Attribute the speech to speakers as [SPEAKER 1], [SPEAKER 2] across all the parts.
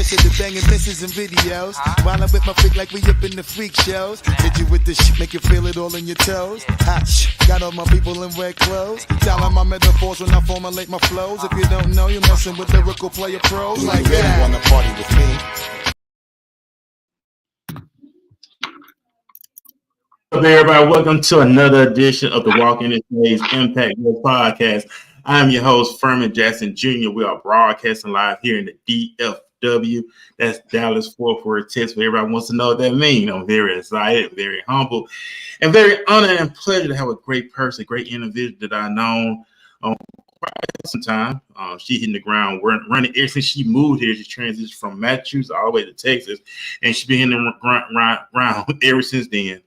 [SPEAKER 1] position to banging misses and videos. While I'm with my freak like we up in the freak shows. Hit you with the shit, make you feel it all in your toes. Hot shh, got all my people in red clothes. Telling my metaphors when I formulate my flows. If you don't know, you're messing with lyrical player pros like that. You wanna party with me?
[SPEAKER 2] What's up, everybody? Welcome to another edition of the Walking This Way's Impact World Podcast. I am your host, Furman Jackson Jr. We are broadcasting live here in the DFW. That's Dallas Fort Worth, Texas. Everybody wants to know what that means. I'm very excited, very humble, and very honored and pleasure to have a great person, great individual that I know some time. She hitting the ground running ever since she moved here. She transitioned from Massachusetts all the way to Texas, and she's been hitting the ground ever since then.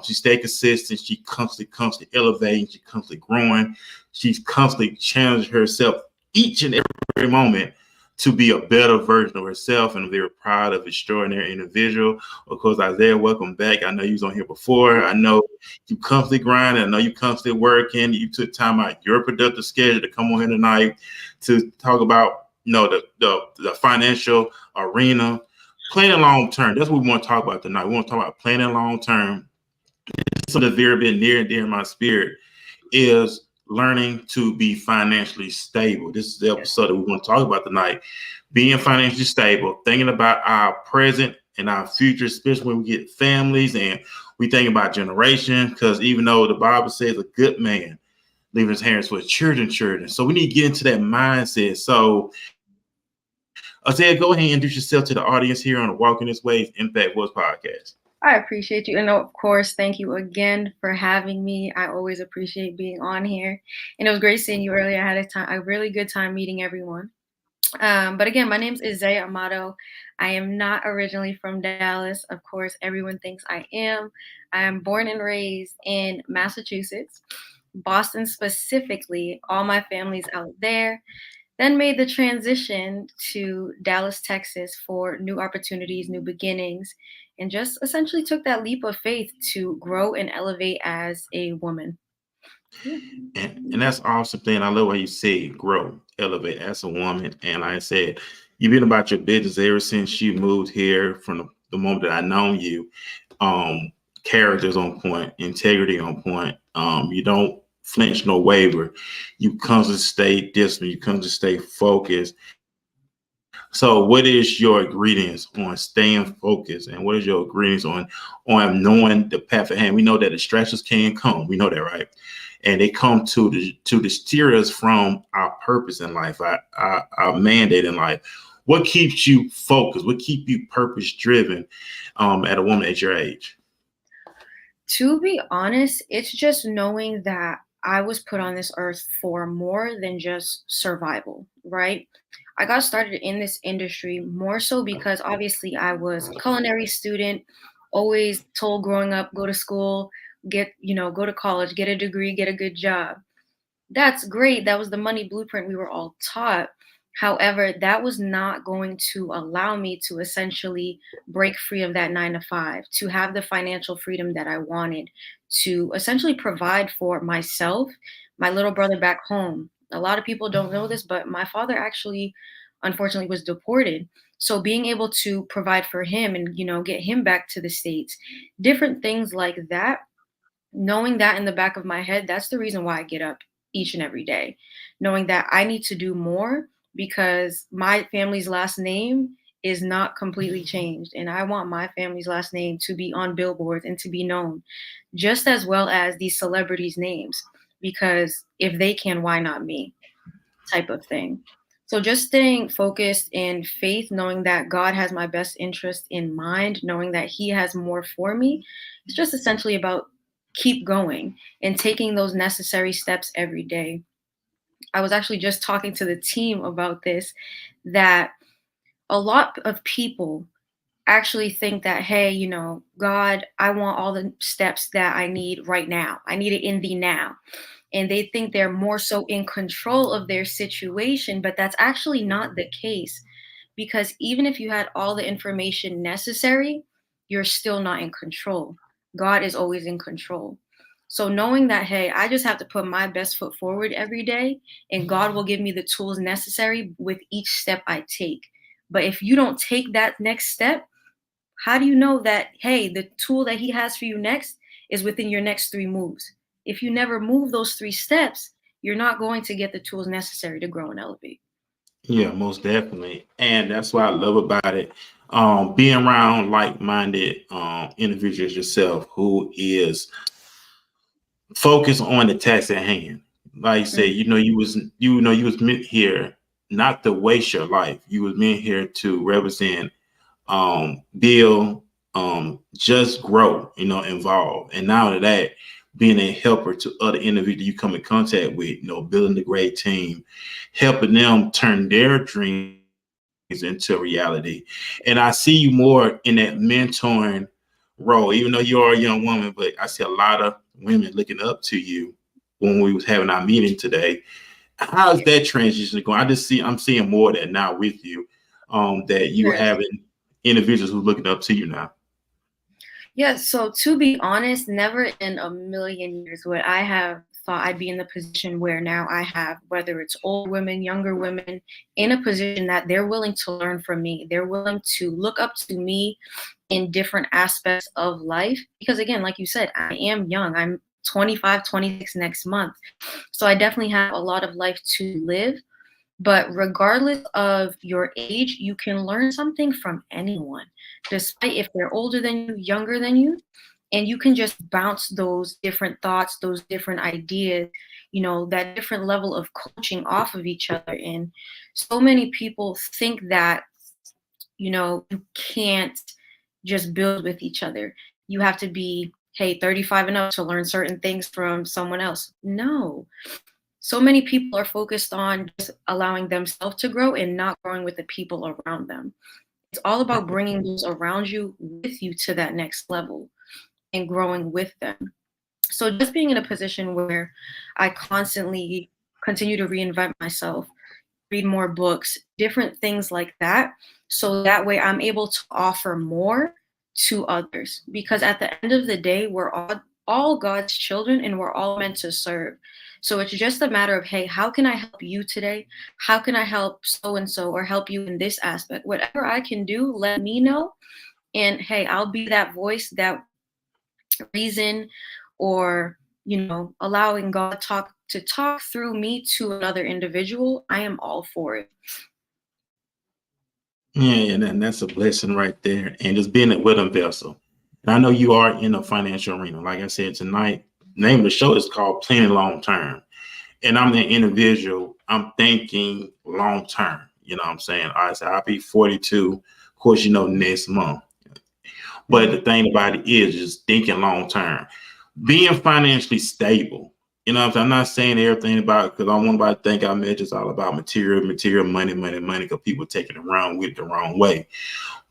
[SPEAKER 2] She stayed consistent. She constantly elevating. She constantly growing. She's constantly challenging herself each and every moment to be a better version of herself. And I'm very proud of extraordinary individual. Of course, Izsaiah, welcome back. I know you was on here before. I know you constantly grinding. I know you constantly working. You took time out your productive schedule to come on here tonight to talk about, the financial arena, planning long term. That's what we want to talk about tonight. We want to talk about planning long term. Something that's very been near and dear in my spirit is learning to be financially stable. This is the episode that we want to talk about tonight. Being financially stable, thinking about our present and our future, especially when we get families and we think about generation, because even though the Bible says a good man leaving his hands for his children. So we need to get into that mindset. So Izsaiah, go ahead and introduce yourself to the audience here on the Walking This Way's Impact World Podcast.
[SPEAKER 3] I appreciate you. And of course, thank you again for having me. I always appreciate being on here. And it was great seeing you earlier. I had a really good time meeting everyone. But again, my name is Izsaiah Amado. I am not originally from Dallas. Of course, everyone thinks I am. I am born and raised in Massachusetts, Boston specifically. All my family's out there. Then made the transition to Dallas, Texas for new opportunities, new beginnings, and just essentially took that leap of faith to grow and elevate as a woman.
[SPEAKER 2] Yeah. And that's awesome thing. I love how you say grow, elevate as a woman. And like I said, you've been about your business ever since you moved here from the moment that I known you. Character's on point, integrity on point. You don't flinch, no waver. You constantly stay disciplined. You constantly stay focused. So what is your ingredients on staying focused, and what is your ingredients on knowing the path at hand? We know that distractions can come. We know that, right? And they come to steer us from our purpose in life, our mandate in life. What keeps you focused? What keeps you purpose driven at a woman at your age?
[SPEAKER 3] To be honest, it's just knowing that I was put on this earth for more than just survival, right? I got started in this industry more so because obviously I was a culinary student, always told growing up, go to school, go to college, get a degree, get a good job. That's great. That was the money blueprint we were all taught. However, that was not going to allow me to essentially break free of that 9 to 5, to have the financial freedom that I wanted, to essentially provide for myself, my little brother back home. A lot of people don't know this, but my father actually, unfortunately, was deported. So being able to provide for him and, get him back to the States, different things like that, knowing that in the back of my head, that's the reason why I get up each and every day, knowing that I need to do more because my family's last name is not completely changed. And I want my family's last name to be on billboards and to be known just as well as these celebrities' names, because if they can, why not me? Type of thing. So just staying focused in faith, knowing that God has my best interest in mind, knowing that He has more for me. It's just essentially about keep going and taking those necessary steps every day. I was actually just talking to the team about this, that a lot of people actually think that, hey, God, I want all the steps that I need right now. I need it in the now. And they think they're more so in control of their situation, but that's actually not the case. Because even if you had all the information necessary, you're still not in control. God is always in control. So knowing that, hey, I just have to put my best foot forward every day, and God will give me the tools necessary with each step I take. But if you don't take that next step, how do you know that, hey, the tool that he has for you next is within your next 3 moves? If you never move those 3 steps, you're not going to get the tools necessary to grow and elevate.
[SPEAKER 2] Yeah, most definitely. And that's what I love about it. Being around like-minded individuals yourself who is focused on the task at hand. Like you said, you was meant here not to waste your life. You was meant here to represent, build, just grow, involve. And now that being a helper to other individuals you come in contact with, building a great team, helping them turn their dreams into reality. And I see you more in that mentoring role, even though you are a young woman, but I see a lot of women looking up to you when we was having our meeting today. How's that transition going? I'm seeing more of that now with you, that you
[SPEAKER 3] Sure.
[SPEAKER 2] having individuals who looking up to you now.
[SPEAKER 3] Yeah, so to be honest, never in a million years would I have thought I'd be in the position where now I have, whether it's old women, younger women, in a position that they're willing to learn from me. They're willing to look up to me in different aspects of life. Because again, like you said, I am young. I'm 25, 26 next month. So I definitely have a lot of life to live. But regardless of your age, you can learn something from anyone, despite if they're older than you, younger than you. And you can just bounce those different thoughts, those different ideas, that different level of coaching off of each other. And so many people think that, you can't just build with each other. You have to be, hey, 35 and up to learn certain things from someone else. No, so many people are focused on just allowing themselves to grow and not growing with the people around them. It's all about bringing those around you with you to that next level and growing with them. So just being in a position where I constantly continue to reinvent myself, read more books, different things like that. So that way I'm able to offer more to others. Because at the end of the day, we're all God's children and we're all meant to serve. So it's just a matter of, hey, how can I help you today? How can I help so and so or help you in this aspect? Whatever I can do, let me know. And hey, I'll be that voice, that reason, or allowing God to talk through me to another individual. I am all for it.
[SPEAKER 2] Yeah, and that's a blessing right there. And just being a willing vessel. And I know you are in the financial arena. Like I said tonight, name of the show is called Planning Long Term. And I'm the individual, I'm thinking long term. You know what I'm saying? I'll be 42, of course, next month. But the thing about it is just thinking long term, being financially stable. You know what I'm saying? I'm not saying everything about, because I don't want anybody to think I meant it's all about material, money, because people take it around with it the wrong way.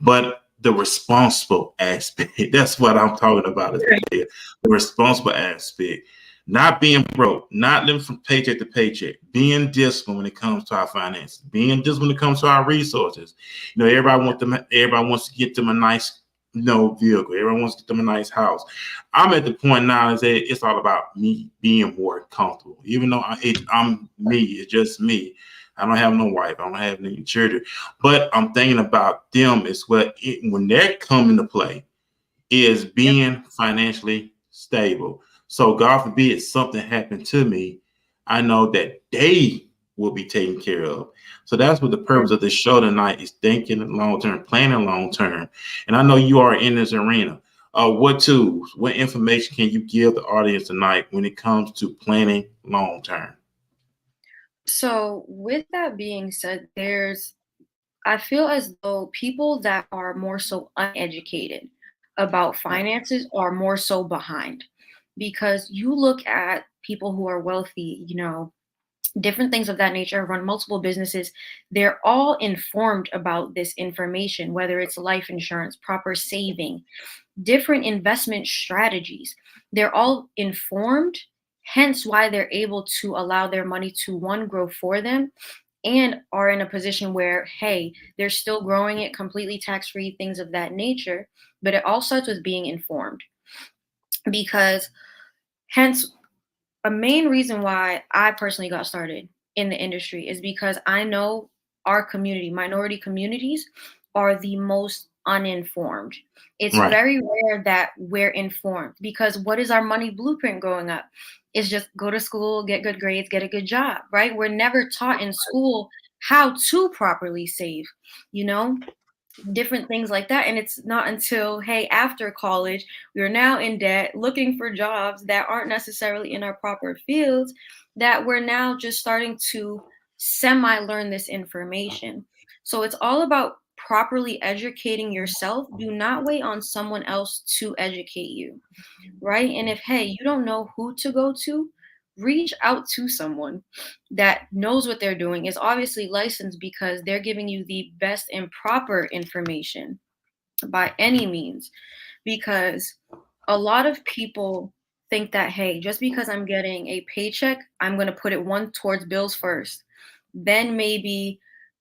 [SPEAKER 2] But the responsible aspect, that's what I'm talking about, is the responsible aspect. Not being broke, not living from paycheck to paycheck, being disciplined when it comes to our finances, being disciplined when it comes to our resources. Everybody wants to get them a nice vehicle. Everyone wants to get them a nice house. I'm at the point now is that it's all about me being more comfortable. Even though I'm me, it's just me. I don't have no wife. I don't have any children. But I'm thinking about them as well. When that come into play, is being financially stable. So God forbid something happened to me, I know that they will be taken care of. So that's what the purpose of this show tonight is: thinking long term, planning long term. And I know you are in this arena. What tools, what information can you give the audience tonight when it comes to planning long term?
[SPEAKER 3] So, with that being said, I feel as though people that are more so uneducated about finances are more so behind, because you look at people who are wealthy, different things of that nature, run multiple businesses. They're all informed about this information, whether it's life insurance, proper saving, different investment strategies. They're all informed, hence why they're able to allow their money to, one, grow for them, and are in a position where, hey, they're still growing it completely tax free, things of that nature. But it all starts with being informed. Because, hence, a main reason why I personally got started in the industry is because I know our community, minority communities, are the most uninformed. It's
[SPEAKER 2] Right.
[SPEAKER 3] very rare that we're informed, because what is our money blueprint growing up? It's just go to school, get good grades, get a good job, right? We're never taught in school how to properly save, you know? Different things like that. And it's not until, hey, after college, we are now in debt, looking for jobs that aren't necessarily in our proper fields, that we're now just starting to semi learn this information. So it's all about properly educating yourself. Do not wait on someone else to educate you, right? And if, hey, you don't know who to go to, reach out to someone that knows what they're doing, is obviously licensed, because they're giving you the best and proper information by any means. Because a lot of people think that, hey, just because I'm getting a paycheck, I'm going to put it one towards bills first, then maybe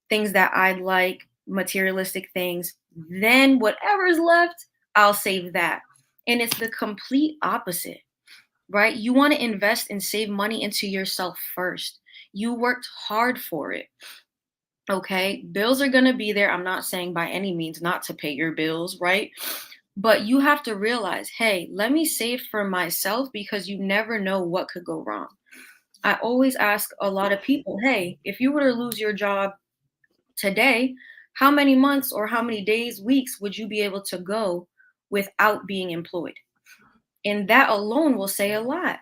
[SPEAKER 3] things that I'd like, materialistic things, then whatever's left, I'll save that. And it's the complete opposite, right? You want to invest and save money into yourself first. You worked hard for it. Okay. Bills are going to be there. I'm not saying by any means not to pay your bills, right? But you have to realize, hey, let me save for myself, because you never know what could go wrong. I always ask a lot of people, hey, if you were to lose your job today, how many months or how many days, weeks would you be able to go without being employed? And that alone will say a lot,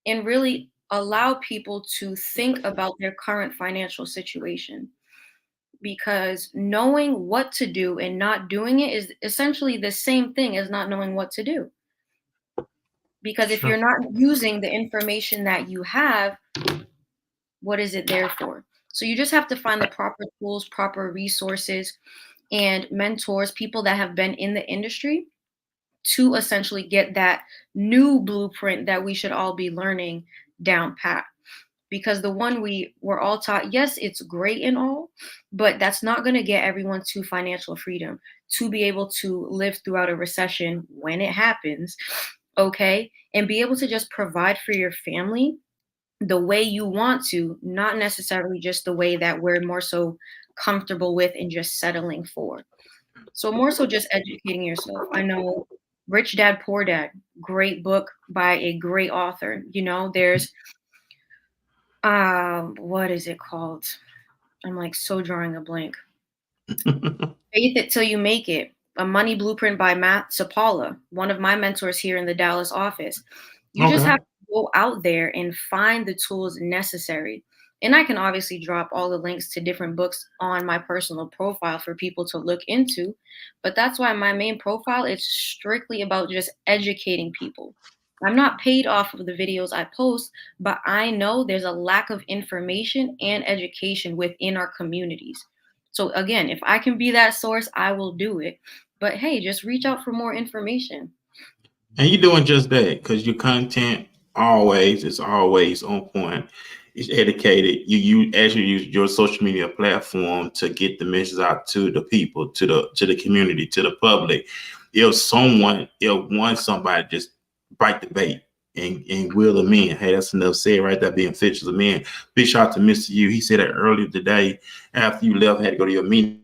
[SPEAKER 3] and really allow people to think about their current financial situation. Because knowing what to do and not doing it is essentially the same thing as not knowing what to do. Because if
[SPEAKER 2] Sure.
[SPEAKER 3] you're not using the information that you have, what is it there for? So you just have to find the proper tools, proper resources, and mentors, people that have been in the industry, to essentially get that new blueprint that we should all be learning down pat. Because the one we were all taught, yes, it's great and all, but that's not going to get everyone to financial freedom, to be able to live throughout a recession when it happens, okay, and be able to just provide for your family the way you want to, not necessarily just the way that we're more so comfortable with and just settling for. So more so just educating yourself. I know Rich Dad Poor Dad, great book by a great author. You know, there's what is it called? I'm like so drawing a blank. Faith It Till You Make It, a money blueprint by Matt Sapala, one of my mentors here in the Dallas office. You just
[SPEAKER 2] Okay.
[SPEAKER 3] have to go out there and find the tools necessary. And I can obviously drop all the links to different books on my personal profile for people to look into. But that's why my main profile is strictly about just educating people. I'm not paid off of the videos I post, but I know there's a lack of information and education within our communities. So again, if I can be that source, I will do it. But hey, just reach out for more information.
[SPEAKER 2] And you're doing just that because your content always is always on point. It's educated. You actually use your social media platform to get the message out to the people, to the community, to the public. If one somebody just bite the bait and will them in. Hey, that's enough said right there, being fishers of men. Big shout out to Mr. U. He said that earlier today after you left, had to go to your meeting.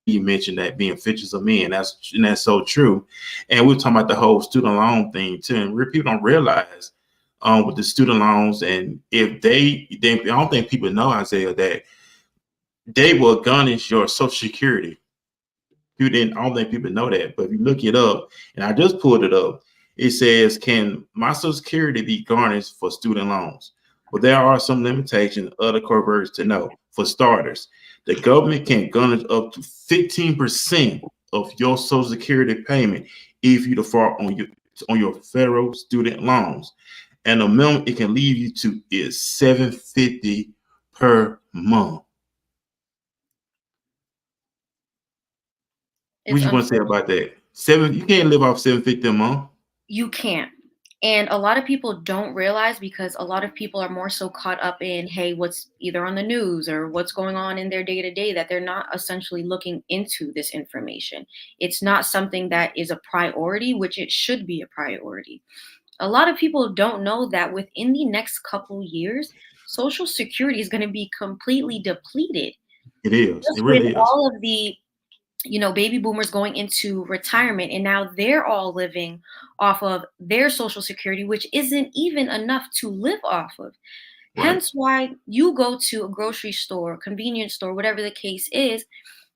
[SPEAKER 2] You mentioned that being fishers of men. That's so true. And we're talking about the whole student loan thing too. And people don't realize with the student loans, and if I don't think people know, Isaiah, that they will garnish your social security. I don't think people know that, but if you look it up, and I just pulled it up, it says, "Can my social security be garnished for student loans?" Well, there are some limitations, other coverage to know. For starters, the government can garnish up to 15% of your social security payment if you default on your federal student loans. And the minimum it can leave you to is $750 per month. What
[SPEAKER 3] It's
[SPEAKER 2] you want to say
[SPEAKER 3] unfortunate.
[SPEAKER 2] about that? You can't live off 750 a month.
[SPEAKER 3] You can't. And a lot of people don't realize, because a lot of people are more so caught up in, hey, what's either on the news or what's going on in their day to day, that they're not essentially looking into this information. It's not something that is a priority, which it should be a priority. A lot of people don't know that within the next couple years, Social Security is going to be completely depleted.
[SPEAKER 2] It is. It
[SPEAKER 3] Just with
[SPEAKER 2] really is.
[SPEAKER 3] all of the, baby boomers going into retirement, and now they're all living off of their social security, which isn't even enough to live off of.
[SPEAKER 2] Right.
[SPEAKER 3] Hence why you go to a grocery store, convenience store, whatever the case is,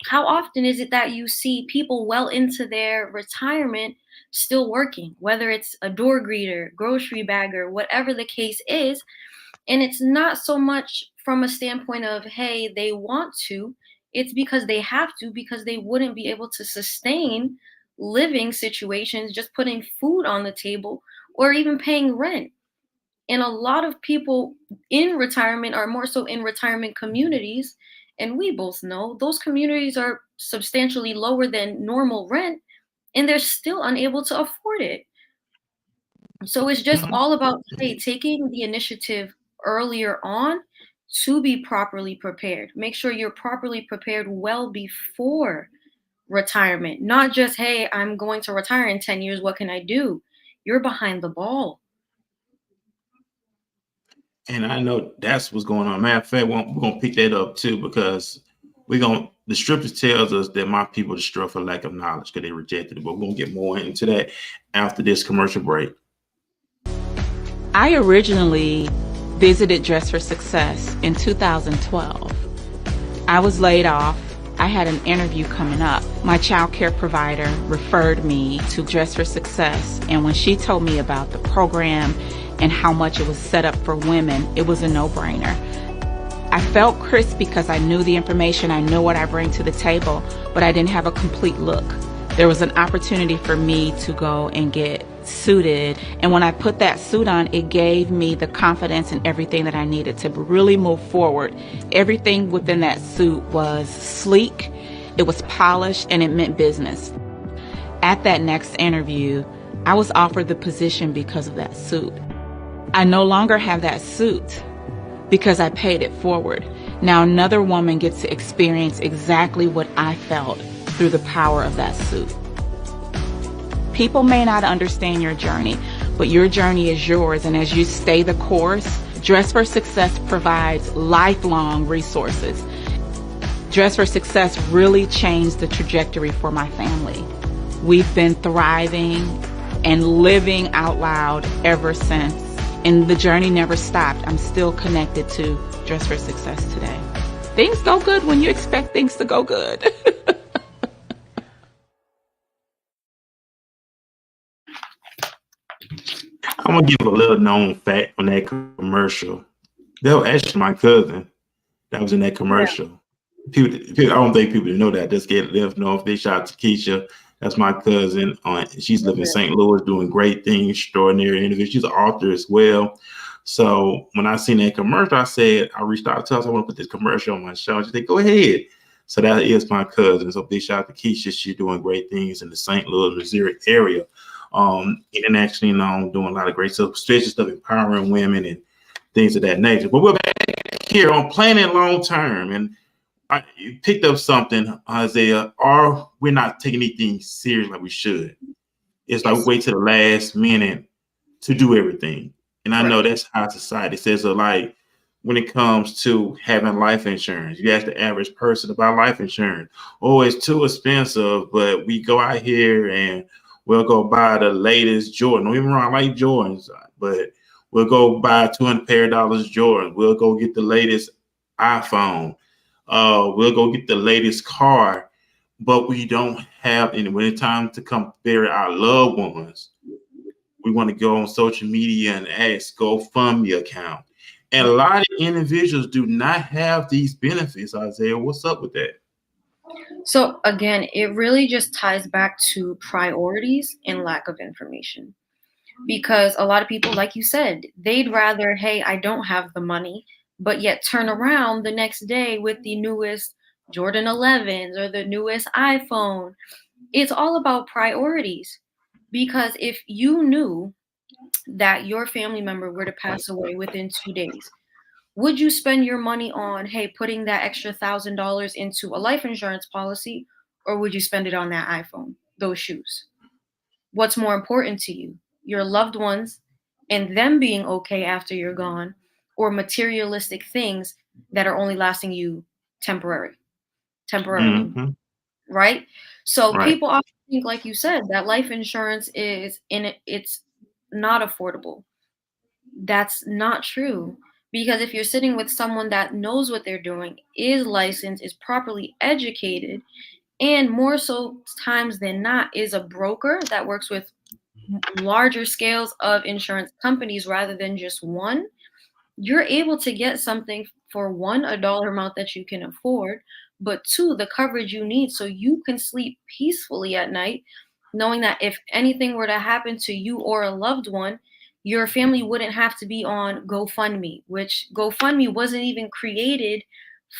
[SPEAKER 3] how often is it that you see people well into their retirement still working, whether it's a door greeter, grocery bagger, whatever the case is? And it's not so much from a standpoint of, hey, they want to, it's because they have to, because they wouldn't be able to sustain living situations, just putting food on the table or even paying rent. And a lot of people in retirement are more so in retirement communities. And we both know those communities are substantially lower than normal rent, and they're still unable to afford it. So it's just
[SPEAKER 2] Mhm.
[SPEAKER 3] all about, hey, taking the initiative earlier on to be properly prepared. Make sure you're properly prepared well before retirement, not just, hey, I'm going to retire in 10 years. What can I do? You're behind the ball.
[SPEAKER 2] And I know that's what's going on. Matter of fact, we're gonna pick that up too, because the scripture tells us that my people destroy for lack of knowledge because they rejected it. But we're gonna get more into that after this commercial break.
[SPEAKER 4] I originally visited Dress for Success in 2012. I was laid off. I had an interview coming up. My child care provider referred me to Dress for Success, and when she told me about the program and how much it was set up for women, it was a no-brainer. I felt crisp because I knew the information, I knew what I bring to the table, but I didn't have a complete look. There was an opportunity for me to go and get suited, and when I put that suit on, it gave me the confidence and everything that I needed to really move forward. Everything within that suit was sleek, it was polished, and it meant business. At that next interview, I was offered the position because of that suit. I no longer have that suit because I paid it forward. Now another woman gets to experience exactly what I felt through the power of that suit. People may not understand your journey, but your journey is yours, and as you stay the course, Dress for Success provides lifelong resources. Dress for Success really changed the trajectory for my family. We've been thriving and living out loud ever since, and the journey never stopped. I'm still connected to Dress for Success today. Things go good when you expect things to go good.
[SPEAKER 2] I'm gonna give a little known fact on that commercial. That was actually my cousin that was in that commercial. I don't think people know that. Just get let know if they shout to Keisha. That's my cousin. She's living in St. Louis, doing great things, extraordinary individual. She's an author as well. So when I seen that commercial, I reached out to her. I want to put this commercial on my show. And she said, "Go ahead." So that is my cousin. So big shout out to Keisha. She's doing great things in the St. Louis, Missouri area. Internationally known, doing a lot of great stuff, especially stuff empowering women and things of that nature. But we're back here on planning long term, and I picked up something, Isaiah. Or we're not taking anything serious like we should. It's like we wait to the last minute to do everything, and I know that's how society says. So, like when it comes to having life insurance, you ask the average person about life insurance. Oh, it's too expensive, but we go out here and we'll go buy the latest Jordan. Don't get me wrong, I like Jordans, but we'll go buy $200 pair of Jordan. We'll go get the latest iPhone. We'll go get the latest car, but we don't have any. When it's time to come bury our loved ones, we want to go on social media and ask GoFundMe account. And a lot of individuals do not have these benefits. Isaiah, what's up with that?
[SPEAKER 3] So again, it really just ties back to priorities and lack of information. Because a lot of people, like you said, they'd rather, hey, I don't have the money, but yet turn around the next day with the newest Jordan 11s or the newest iPhone. It's all about priorities. Because if you knew that your family member were to pass away within 2 days, would you spend your money on, hey, putting that extra $1,000 into a life insurance policy, or would you spend it on that iPhone, those shoes? What's more important to you, your loved ones and them being okay after you're gone, or materialistic things that are only lasting you temporary? temporarily, right? So
[SPEAKER 2] Right.
[SPEAKER 3] people often think, like you said, that life insurance it's not affordable. That's not true. Because if you're sitting with someone that knows what they're doing, is licensed, is properly educated, and more so times than not is a broker that works with larger scales of insurance companies rather than just one, you're able to get something for one, a dollar amount that you can afford, but two, the coverage you need so you can sleep peacefully at night, knowing that if anything were to happen to you or a loved one, your family wouldn't have to be on GoFundMe, which GoFundMe wasn't even created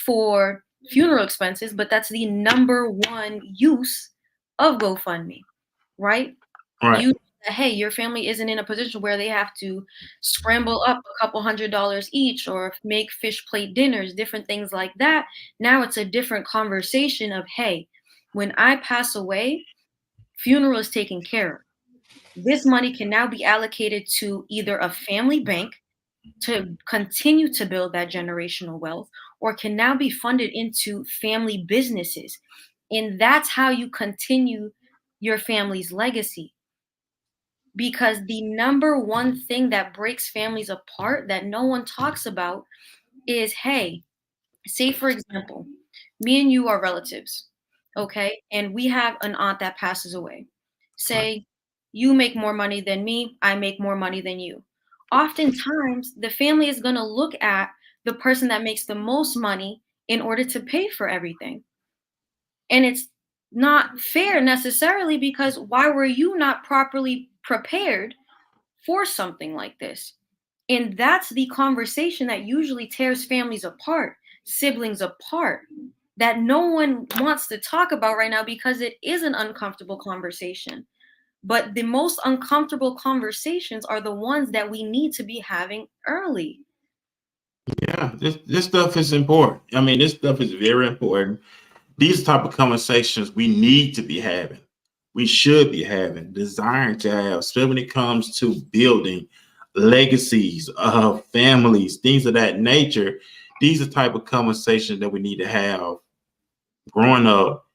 [SPEAKER 3] for funeral expenses, but that's the number one use of GoFundMe, right?
[SPEAKER 2] Right.
[SPEAKER 3] You hey, your family isn't in a position where they have to scramble up a couple $100 each or make fish plate dinners, different things like that. Now it's a different conversation of, hey, when I pass away, funeral is taken care of. This money can now be allocated to either a family bank to continue to build that generational wealth, or can now be funded into family businesses. And that's how you continue your family's legacy. Because the number one thing that breaks families apart that no one talks about is, hey, say for example, me and you are relatives, okay? And we have an aunt that passes away.
[SPEAKER 2] Right.
[SPEAKER 3] Say you make more money than me, I make more money than you. Oftentimes, the family is going to look at the person that makes the most money in order to pay for everything. And it's not fair necessarily, because why were you not properly prepared for something like this? And that's the conversation that usually tears families apart, siblings apart, that no one wants to talk about right now because it is an uncomfortable conversation. But the most uncomfortable conversations are the ones that we need to be having early.
[SPEAKER 2] Yeah, this stuff is important. I mean, this stuff is very important. These type of conversations we need to be having. We should be having, desiring to have, especially when it comes to building legacies of families, things of that nature. These are the type of conversations that we need to have growing up,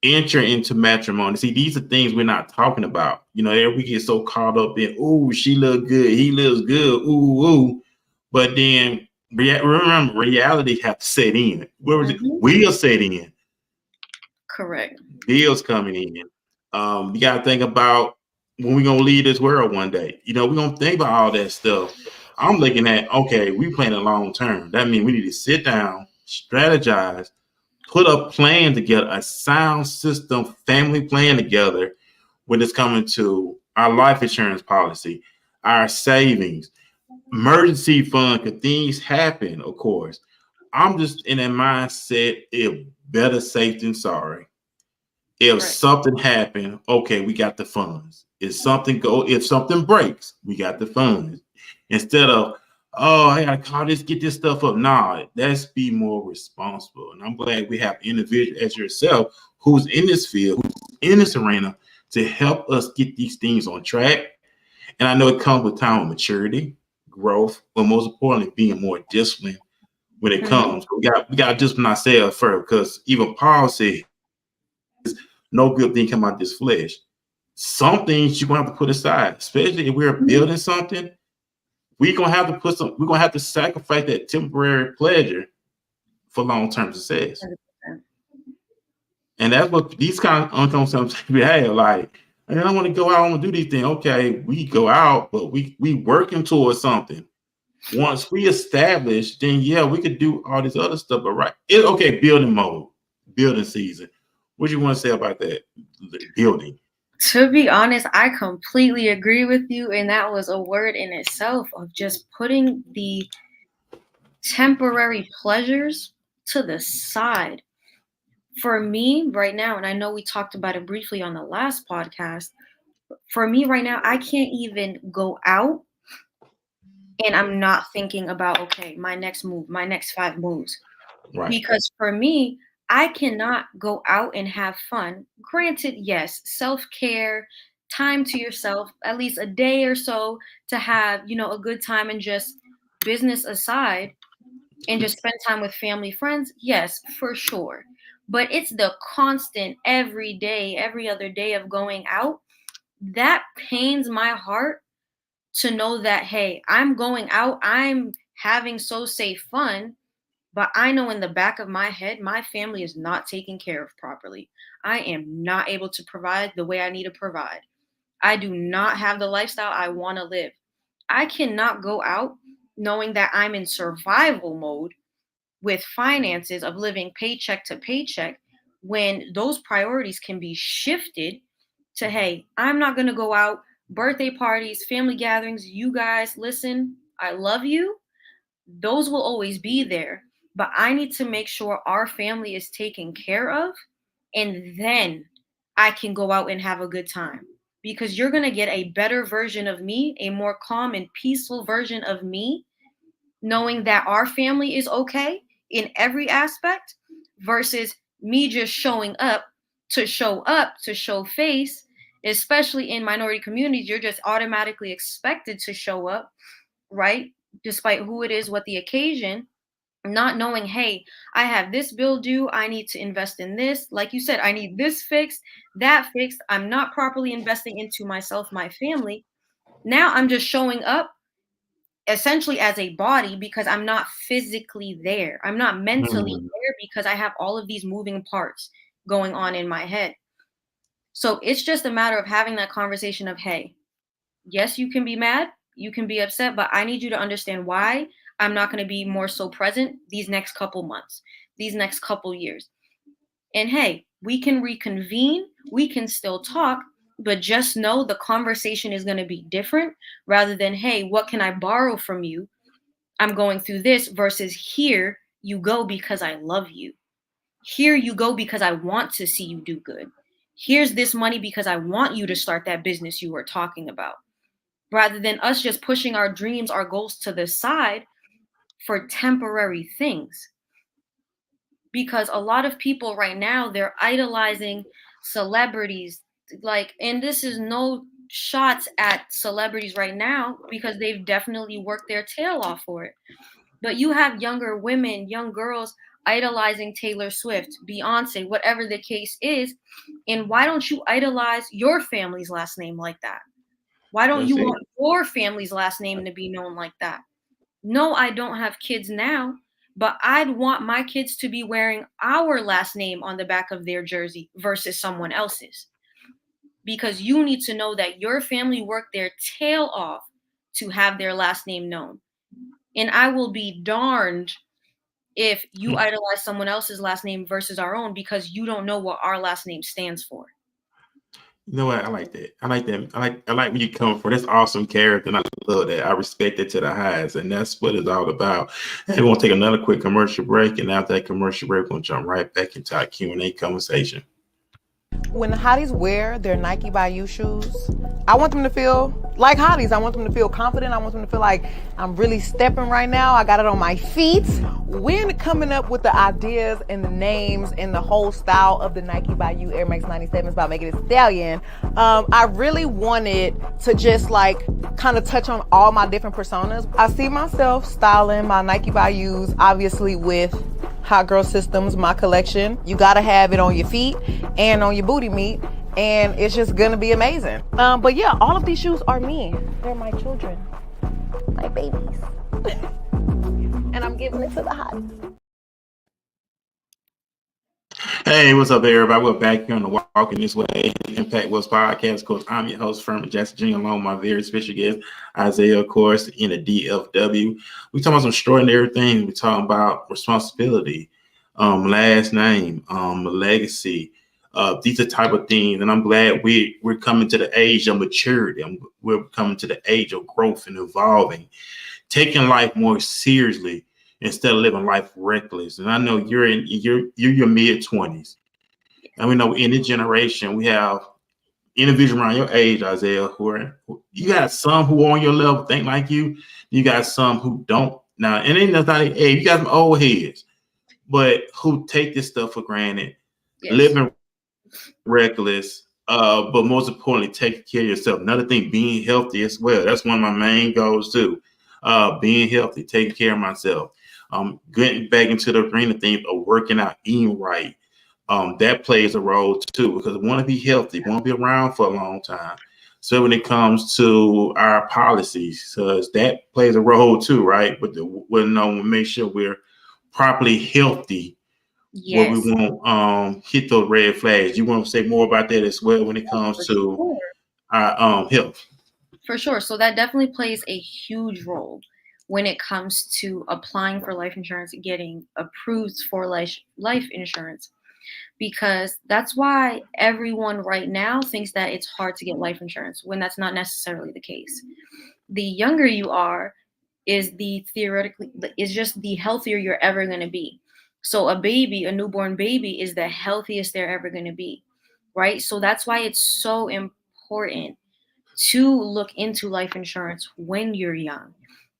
[SPEAKER 2] enter into matrimony. See, these are things we're not talking about. You know, we get so caught up in, oh, she look good, he looks good, ooh, ooh. But then remember, reality have to set in. Where was it? We'll set in.
[SPEAKER 3] Correct.
[SPEAKER 2] Bills coming in. You got to think about when we're gonna leave this world one day. You know, we're gonna think about all that stuff. I'm looking at, okay, we planning long term. That means we need to sit down, strategize, put a plan together, a sound system, family plan together when it's coming to our life insurance policy, our savings, emergency fund, because things happen, of course. I'm just in that mindset, if better safe than sorry. If something happened, okay, we got the funds. If something breaks, we got the funds. Instead of, oh, I gotta call this, get this stuff up. Nah, let's be more responsible. And I'm glad we have individuals as yourself who's in this field, who's in this arena to help us get these things on track. And I know it comes with time of maturity, growth, but most importantly, being more disciplined when it comes. We got to discipline ourselves first, because even Paul said, no good thing come out this flesh. Some things you're gonna have to put aside, especially if we're building something. We're gonna have to sacrifice that temporary pleasure for long-term success.
[SPEAKER 3] 100%.
[SPEAKER 2] And that's what these kind of uncomfortable we have. Like, I don't want to go out, I want to do these things. Okay, we go out, but we working towards something. Once we establish, then yeah, we could do all this other stuff. But okay, building mode, building season. What do you want to say about that? Building.
[SPEAKER 3] To be honest, I completely agree with you. And that was a word in itself of just putting the temporary pleasures to the side. For me right now, and I know we talked about it briefly on the last podcast, for me right now, I can't even go out and I'm not thinking about, okay, my next move, my next 5 moves.
[SPEAKER 2] Right.
[SPEAKER 3] Because for me, I cannot go out and have fun. Granted, yes, self-care, time to yourself, at least a day or so to have, a good time, and just business aside and just spend time with family, friends. Yes, for sure. But it's the constant every day, every other day of going out that pains my heart, to know that, hey, I'm going out, I'm having so safe fun, but I know in the back of my head, my family is not taken care of properly. I am not able to provide the way I need to provide. I do not have the lifestyle I want to live. I cannot go out knowing that I'm in survival mode with finances of living paycheck to paycheck, when those priorities can be shifted to, hey, I'm not going to go out, birthday parties, family gatherings, you guys, listen, I love you. Those will always be there, but I need to make sure our family is taken care of, and then I can go out and have a good time. Because you're going to get a better version of me, a more calm and peaceful version of me, knowing that our family is okay in every aspect, versus me just showing up to show face. Especially in minority communities, you're just automatically expected to show up, right? Despite who it is, what the occasion, not knowing, hey, I have this bill due, I need to invest in this. Like you said, I need this fixed, that fixed. I'm not properly investing into myself, my family. Now I'm just showing up essentially as a body, because I'm not physically there. I'm not mentally there, because I have all of these moving parts going on in my head. So it's just a matter of having that conversation of, hey, yes, you can be mad, you can be upset, but I need you to understand why I'm not going to be more so present these next couple months, these next couple years. And hey, we can reconvene, we can still talk, but just know the conversation is going to be different, rather than, hey, what can I borrow from you? I'm going through this, versus here you go because I love you. Here you go because I want to see you do good. Here's this money because I want you to start that business you were talking about. Rather than us just pushing our dreams, our goals to the side for temporary things. Because a lot of people right now, they're idolizing celebrities. Like, and this is no shots at celebrities right now, because they've definitely worked their tail off for it. But you have younger women, young girls idolizing Taylor Swift, Beyonce, whatever the case is. And why don't you idolize your family's last name like that? Why don't you want your family's last name to be known like that? No, I don't have kids now, but I'd want my kids to be wearing our last name on the back of their jersey versus someone else's. Because you need to know that your family worked their tail off to have their last name known. And I will be darned if you idolize someone else's last name versus our own, because you don't know what our last name stands for.
[SPEAKER 2] You know what? I like that. I like that. I like when you come from. That's awesome character, and I love that. I respect it to the highest, and that's what it's all about. And we're gonna take another quick commercial break, and after that commercial break, we're gonna jump right back into our Q&A conversation.
[SPEAKER 5] When the hotties wear their Nike by You shoes, I want them to feel like hotties. I want them to feel confident. I want them to feel like I'm really stepping right now. I got it on my feet. When coming up with the ideas and the names and the whole style of the Nike by You Air Max 97s about making it stallion, I really wanted to just like kind of touch on all my different personas. I see myself styling my Nike by Yous, obviously with Hot Girl Systems, my collection. You gotta have it on your feet and on your booty meat, and it's just gonna be amazing. But yeah, all of these shoes are me. They're my children, my babies. And I'm giving it to the hotties.
[SPEAKER 2] Hey, what's up, everybody? We're back here on the Walking This Way Impact West podcast. Of course, I'm your host, Furman Jackson Jr., along with my very special guest, Izsaiah, of course, in the DFW. We're talking about some extraordinary things. We're talking about responsibility, last name, legacy. These are type of things, and I'm glad we're coming to the age of maturity. And we're coming to the age of growth and evolving, taking life more seriously instead of living life reckless. And I know you're your mid-20s. And we know in this generation, we have individuals around your age, Izsaiah, you got some who are on your level, think like you. You got some who don't. Now, and then that's not, hey, you got some old heads, but who take this stuff for granted, yes, living reckless, but most importantly, taking care of yourself. Another thing, being healthy as well. That's one of my main goals too. Being healthy, taking care of myself. Getting back into the arena thing of working out, eating right, that plays a role too, because we want to be healthy, want to be around for a long time. So when it comes to our policies, that plays a role too, right? But we make sure we're properly healthy where we
[SPEAKER 3] Yes.
[SPEAKER 2] won't hit those red flags. You want to say more about that as well when it comes
[SPEAKER 3] For
[SPEAKER 2] to
[SPEAKER 3] sure.
[SPEAKER 2] our health?
[SPEAKER 3] For sure. So that definitely plays a huge role when it comes to applying for life insurance, getting approved for life insurance, because that's why everyone right now thinks that it's hard to get life insurance when that's not necessarily the case. The younger you are is just the healthier you're ever going to be. So a newborn baby is the healthiest they're ever going to be, right? So that's why it's so important to look into life insurance when you're young.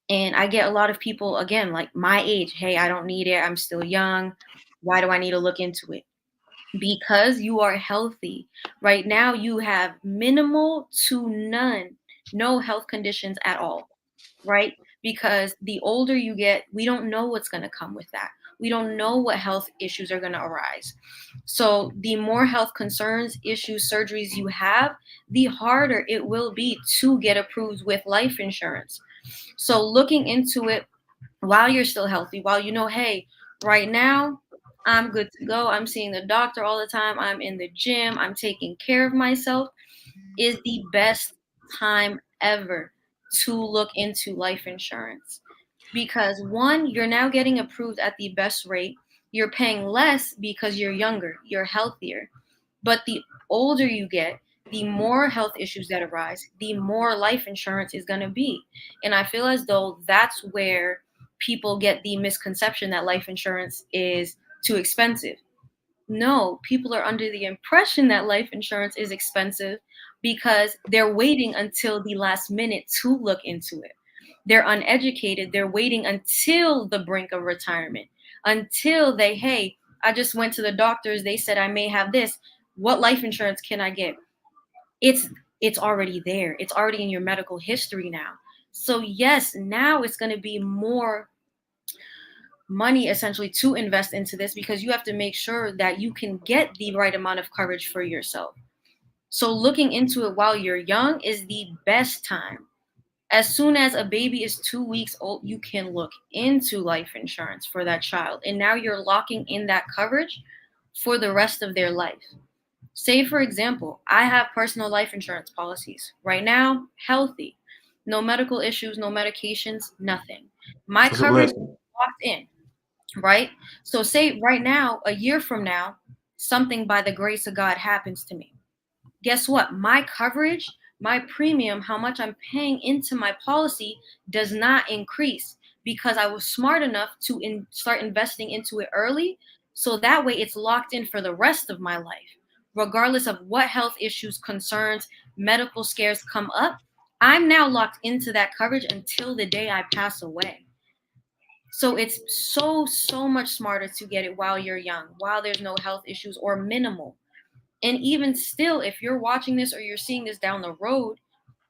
[SPEAKER 3] And I get a lot of people, again, like my age, hey, I don't need it, I'm still young, why do I need to look into it? Because you are healthy. Right now, you have minimal to no health conditions at all, right? Because the older you get, we don't know what's going to come with that. We don't know what health issues are going to arise. So, the more health concerns, issues, surgeries you have, the harder it will be to get approved with life insurance. So, looking into it while you're still healthy, while you know, hey, right now I'm good to go. I'm seeing the doctor all the time. I'm in the gym. I'm taking care of myself is the best time ever to look into life insurance. Because one, you're now getting approved at the best rate. You're paying less because you're younger, you're healthier. But the older you get, the more health issues that arise, the more life insurance is going to be. And I feel as though that's where people get the misconception that life insurance is too expensive. No, people are under the impression that life insurance is expensive because they're waiting until the last minute to look into it. They're uneducated. They're waiting until the brink of retirement, until hey, I just went to the doctors. They said I may have this. What life insurance can I get? It's it's already there. It's already in your medical history now. So yes, now it's going to be more money essentially to invest into this because you have to make sure that you can get the right amount of coverage for yourself. So looking into it while you're young is the best time. As soon as a baby is 2 weeks old, you can look into life insurance for that child. And now you're locking in that coverage for the rest of their life. Say, for example, I have personal life insurance policies. Right now, healthy. No medical issues, no medications, nothing. My
[SPEAKER 2] That's a
[SPEAKER 3] coverage is
[SPEAKER 2] blessing.
[SPEAKER 3] locked in, right? So say right now, a year from now, something by the grace of God happens to me. Guess what? My coverage, my premium, how much I'm paying into my policy does not increase because I was smart enough to start investing into it early. So that way it's locked in for the rest of my life. Regardless of what health issues, concerns, medical scares come up, I'm now locked into that coverage until the day I pass away. So it's so much smarter to get it while you're young, while there's no health issues or minimal. And even still, if you're watching this or you're seeing this down the road,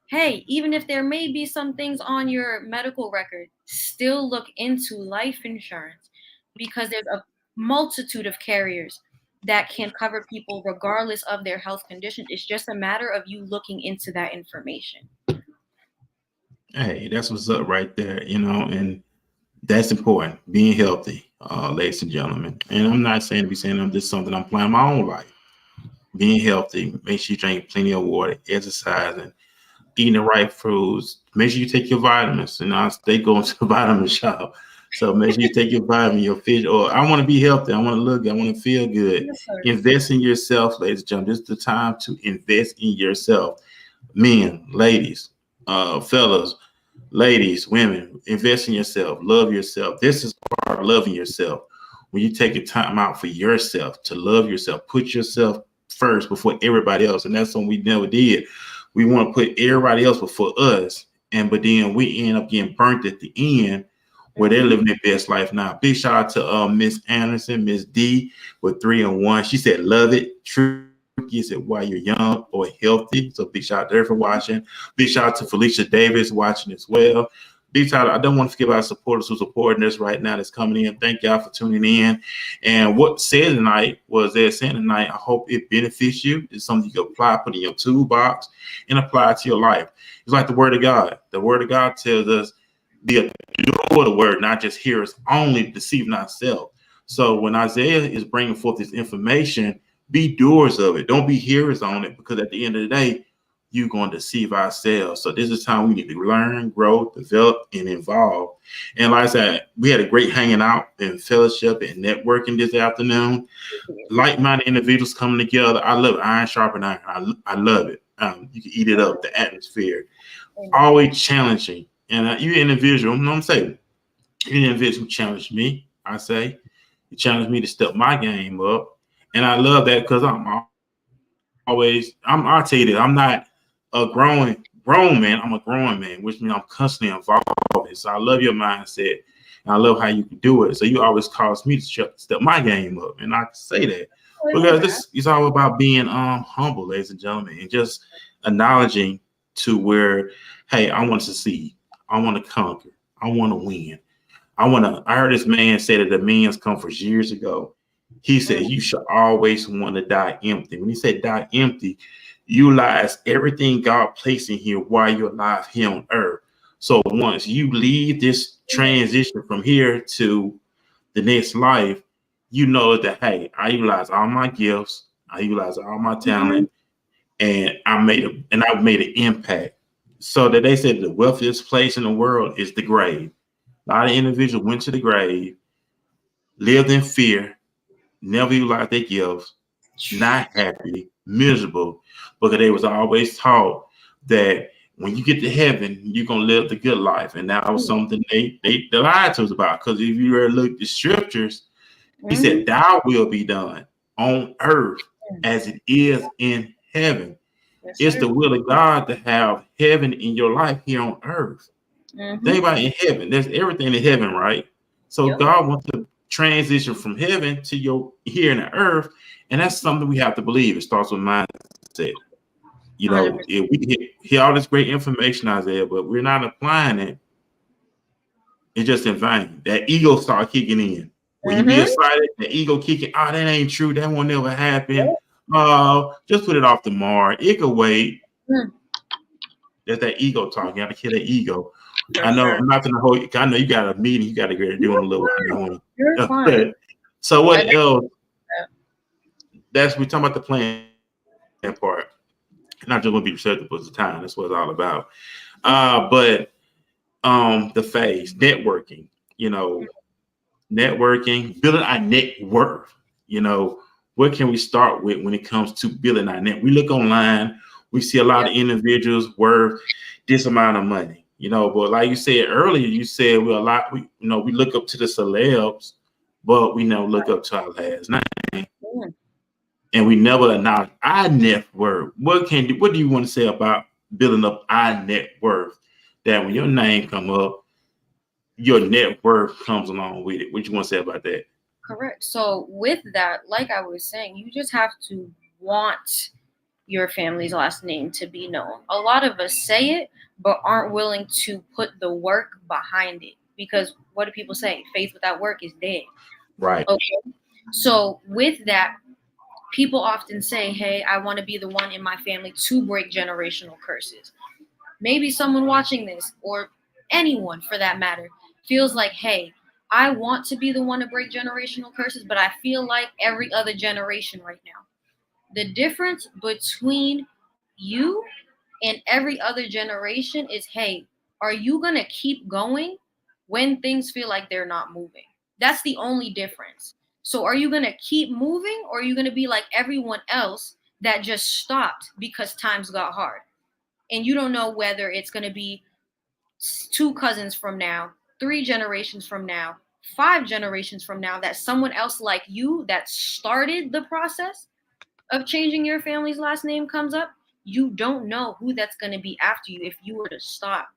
[SPEAKER 3] hey, even if there may be some things on your medical record, still look into life insurance because there's a multitude of carriers that can cover people regardless of their health condition. It's just a matter of you looking into that information.
[SPEAKER 2] Hey, that's what's up right there, and that's important. Being healthy, ladies and gentlemen. And I'm not saying to be saying this is something I'm planning my own life. Being healthy, make sure you drink plenty of water, exercising, eating the right foods. Make sure you take your vitamins. And I stay going to the vitamin shop. So make sure you take your vitamin, your fish. Or I want to be healthy. I want to look good. I want to feel good.
[SPEAKER 3] Yes, sir.
[SPEAKER 2] Invest in yourself, ladies and gentlemen. This is the time to invest in yourself. Men, ladies, fellas, ladies, women, invest in yourself. Love yourself. This is part of loving yourself. When you take a time out for yourself, to love yourself, put yourself first before everybody else. And that's something we never did. We want to put everybody else before us. But then we end up getting burnt at the end where they're living their best life now. Big shout out to Miss Anderson, Miss D with 3 and 1. She said, love it. True. You said while you're young or healthy. So big shout out to her for watching. Big shout out to Felicia Davis watching as well. I don't want to forget about supporters who supporting us right now that's coming in. Thank y'all for tuning in. And what said tonight was they're saying tonight, I hope it benefits you. It's something you can apply, put in your toolbox, and apply to your life. It's like the word of God. The word of God tells us, be a doer of the word, not just hearers only, deceive not self. So when Isaiah is bringing forth this information, be doers of it. Don't be hearers on it, because at the end of the day, you're going to deceive ourselves. So this is time we need to learn, grow, develop, and evolve. And like I said, we had a great hanging out and fellowship and networking this afternoon. Like-minded individuals coming together. I love it. Iron sharpen iron. I love it. You can eat it up, the atmosphere. Always challenging. And you individual, you know what I'm saying? You individual who challenged me, I say. You challenged me to step my game up. And I love that, because I'll tell you that I'm not a grown man. I'm a growing man, which means I'm constantly involved. So I love your mindset, and I love how you can do it. So you always cause me to step my game up, and I can say that because this is all about being humble, ladies and gentlemen, and just acknowledging to where, hey, I want to succeed, I want to conquer, I want to win, I heard this man say that the man's come for years ago. He said you should always want to die empty. When he said die empty, utilize everything God placed in here while you're alive here on earth. So once you leave this transition from here to the next life, you know that, hey, I utilize all my gifts, I utilize all my talent, and I've made an impact. So that they said the wealthiest place in the world is the grave. A lot of individuals went to the grave, lived in fear, never utilized their gifts, not happy, miserable, because they was always taught that when you get to heaven, you're gonna live the good life, and that was something they lied to us about. Because if you ever look at the scriptures, he said, "Thou will be done on earth as it is in heaven." It's the will of God to have heaven in your life here on earth. Think about it, in heaven, there's everything in heaven, right? So God wants to transition from heaven to your here in the earth, and that's something we have to believe. It starts with mindset. You know, if we hear all this great information, Isaiah, but we're not applying it, it's just in vain. That ego start kicking in. When you be excited, the ego kicking, oh, that ain't true, that won't never happen. Just put it off tomorrow. It could wait. There's that ego talking. You got to kill that ego. I know I'm not gonna hold you. I know you got a meeting. You got to get doing a little.
[SPEAKER 3] You're fine.
[SPEAKER 2] So what else? That's we talking about the plan part. Not just gonna be receptive, but the time. That's what it's all about. But the phase networking. You know, networking, building our net worth. You know, what can we start with when it comes to building our net? We look online. We see a lot of individuals worth this amount of money. You know, but like you said earlier, you said we look up to the celebs, but we never look up to our last name. And we never acknowledge our net worth. What do you want to say about building up our net worth? That when your name come up, your net worth comes along with it. What you want to say about that?
[SPEAKER 3] Correct. So with that, like I was saying, you just have to want your family's last name to be known. A lot of us say it, but aren't willing to put the work behind it. Because what do people say? Faith without work is dead.
[SPEAKER 2] Right.
[SPEAKER 3] Okay. So with that, people often say, hey, I want to be the one in my family to break generational curses. Maybe someone watching this, or anyone for that matter, feels like, hey, I want to be the one to break generational curses, but I feel like every other generation right now. The difference between you and every other generation is, hey, are you going to keep going when things feel like they're not moving? That's the only difference. So are you going to keep moving, or are you going to be like everyone else that just stopped because times got hard? And you don't know whether it's going to be 2 cousins from now, 3 generations from now, 5 generations from now, that someone else like you that started the process of changing your family's last name comes up. You don't know who that's going to be after you if you were to stop.